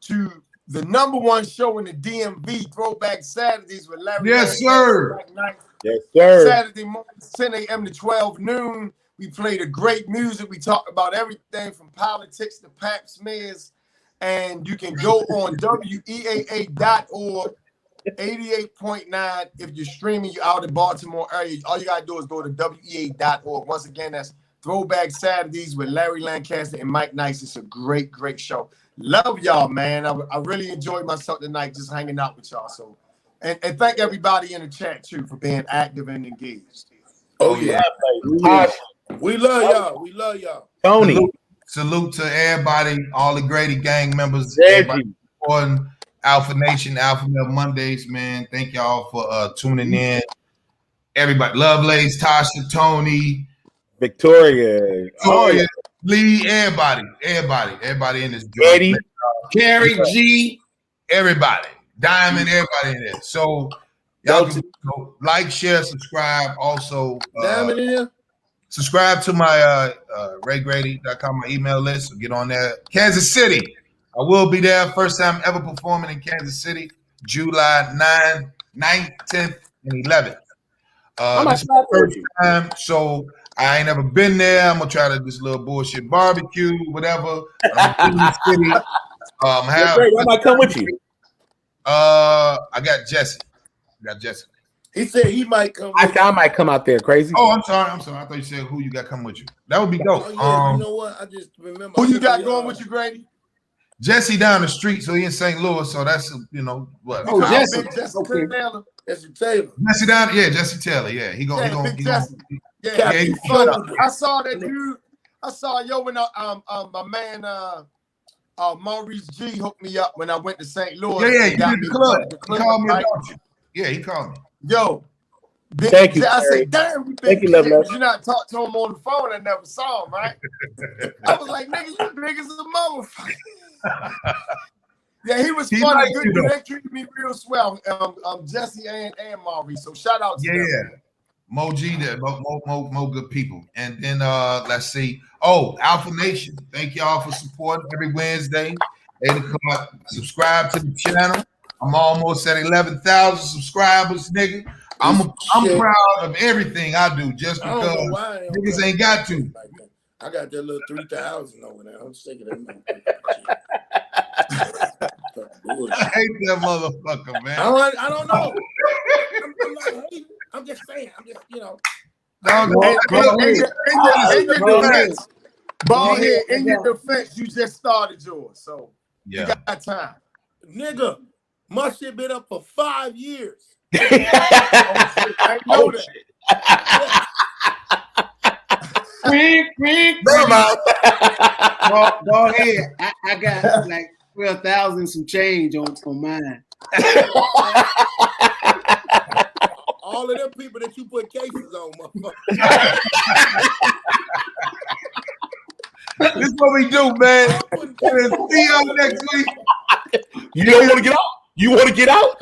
to the #1 show in the DMV, Throwback Saturdays with Larry Yes, Lancaster. sir. Yes, sir. Saturday morning, 10 a.m. to 12 noon. We play the great music. We talk about everything from politics to pap smears. And you can go on weaa.org, 88.9. If you're streaming, you're out in Baltimore area, all you got to do is go to weaa.org. Once again, that's Throwback Saturdays with Larry Lancaster and Mike Nice. It's a great, great show. Love y'all, man. I really enjoyed myself tonight just hanging out with y'all. So, and thank everybody in the chat, too, for being active and engaged. Oh, yeah. Tosh, We love y'all. We love y'all. Tony, Salute to everybody, all the Grady gang members, Reggie. everybody supporting Alpha Nation, Alpha Male Mondays, man. Thank y'all for tuning in. Everybody, Lovelace, Tasha, Tony, Victoria, Victoria, Lee, everybody in this joint. Eddie, Carrie G. Everybody, Diamond, everybody in there. So y'all can like, share, subscribe. Also, Diamond in here? subscribe to my raygrady.com, my email list. So get on there. Kansas City. I will be there. First time ever performing in Kansas City, July 9th, 10th, and 11th. This is my first time, so I ain't never been there. I'm gonna try to this little bullshit barbecue, whatever. I'm in the city. I might come with you. I got Jesse. He said he might come. I might come out there, crazy. Oh, I'm sorry. I thought you said who you got coming with you. That would be dope. Oh, yeah, you know what? I just remember. Who you got going with you, Grady? Jesse down the street, so he in St. Louis, so that's what. Oh, Jesse. Jesse Okay. Taylor. Jesse Taylor. Jesse Taylor. Yeah, he gonna. Big Jesse. Yeah, Yeah, he's he funny. funny. I saw that dude. I saw when my man Maurice G hooked me up when I went to St. Louis. Yeah, and you got did me the club. the He called me right? about you. Yeah, he called me. Yo, Big Thank you, I Terry. said, damn, you Thank big you, shit, Love. but you not talk to him on the phone. I never saw him, right? I was like, nigga, you big as a motherfucker. Yeah, he was He funny. liked Good you, dude. though. They treated me real swell. Jesse and Maurice. So shout out to them. Man. Mo G there, Mo good people. And then let's see. Oh, Alpha Nation. Thank y'all for supporting every Wednesday. 8 o'clock. Subscribe to the channel. I'm almost at 11,000 subscribers, nigga. I'm proud of everything I do just I don't know because why niggas ain't got to. I got that little 3,000 over there. I'm sick of that. I hate that motherfucker, man. I don't know. I'm not hating. I'm just saying. I'm just, In your defense, you just started yours, so you got time. Nigga, my shit been up for 5 years. I know that. Quick. Go ahead. I got like 12,000 some change on mine. All of them people that you put cases on, motherfucker. This is what we do, man. See y'all next week. You don't want to get out? You want to get out?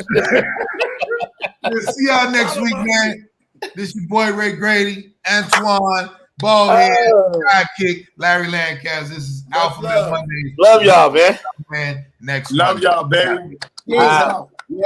See y'all next week, man. This your boy Ray Grady, Antoine, Ballhead, Sidekick, Larry Lancaster. This is Alpha Male Mondays. Love y'all, man. Next Love Monday. y'all, baby. Yeah.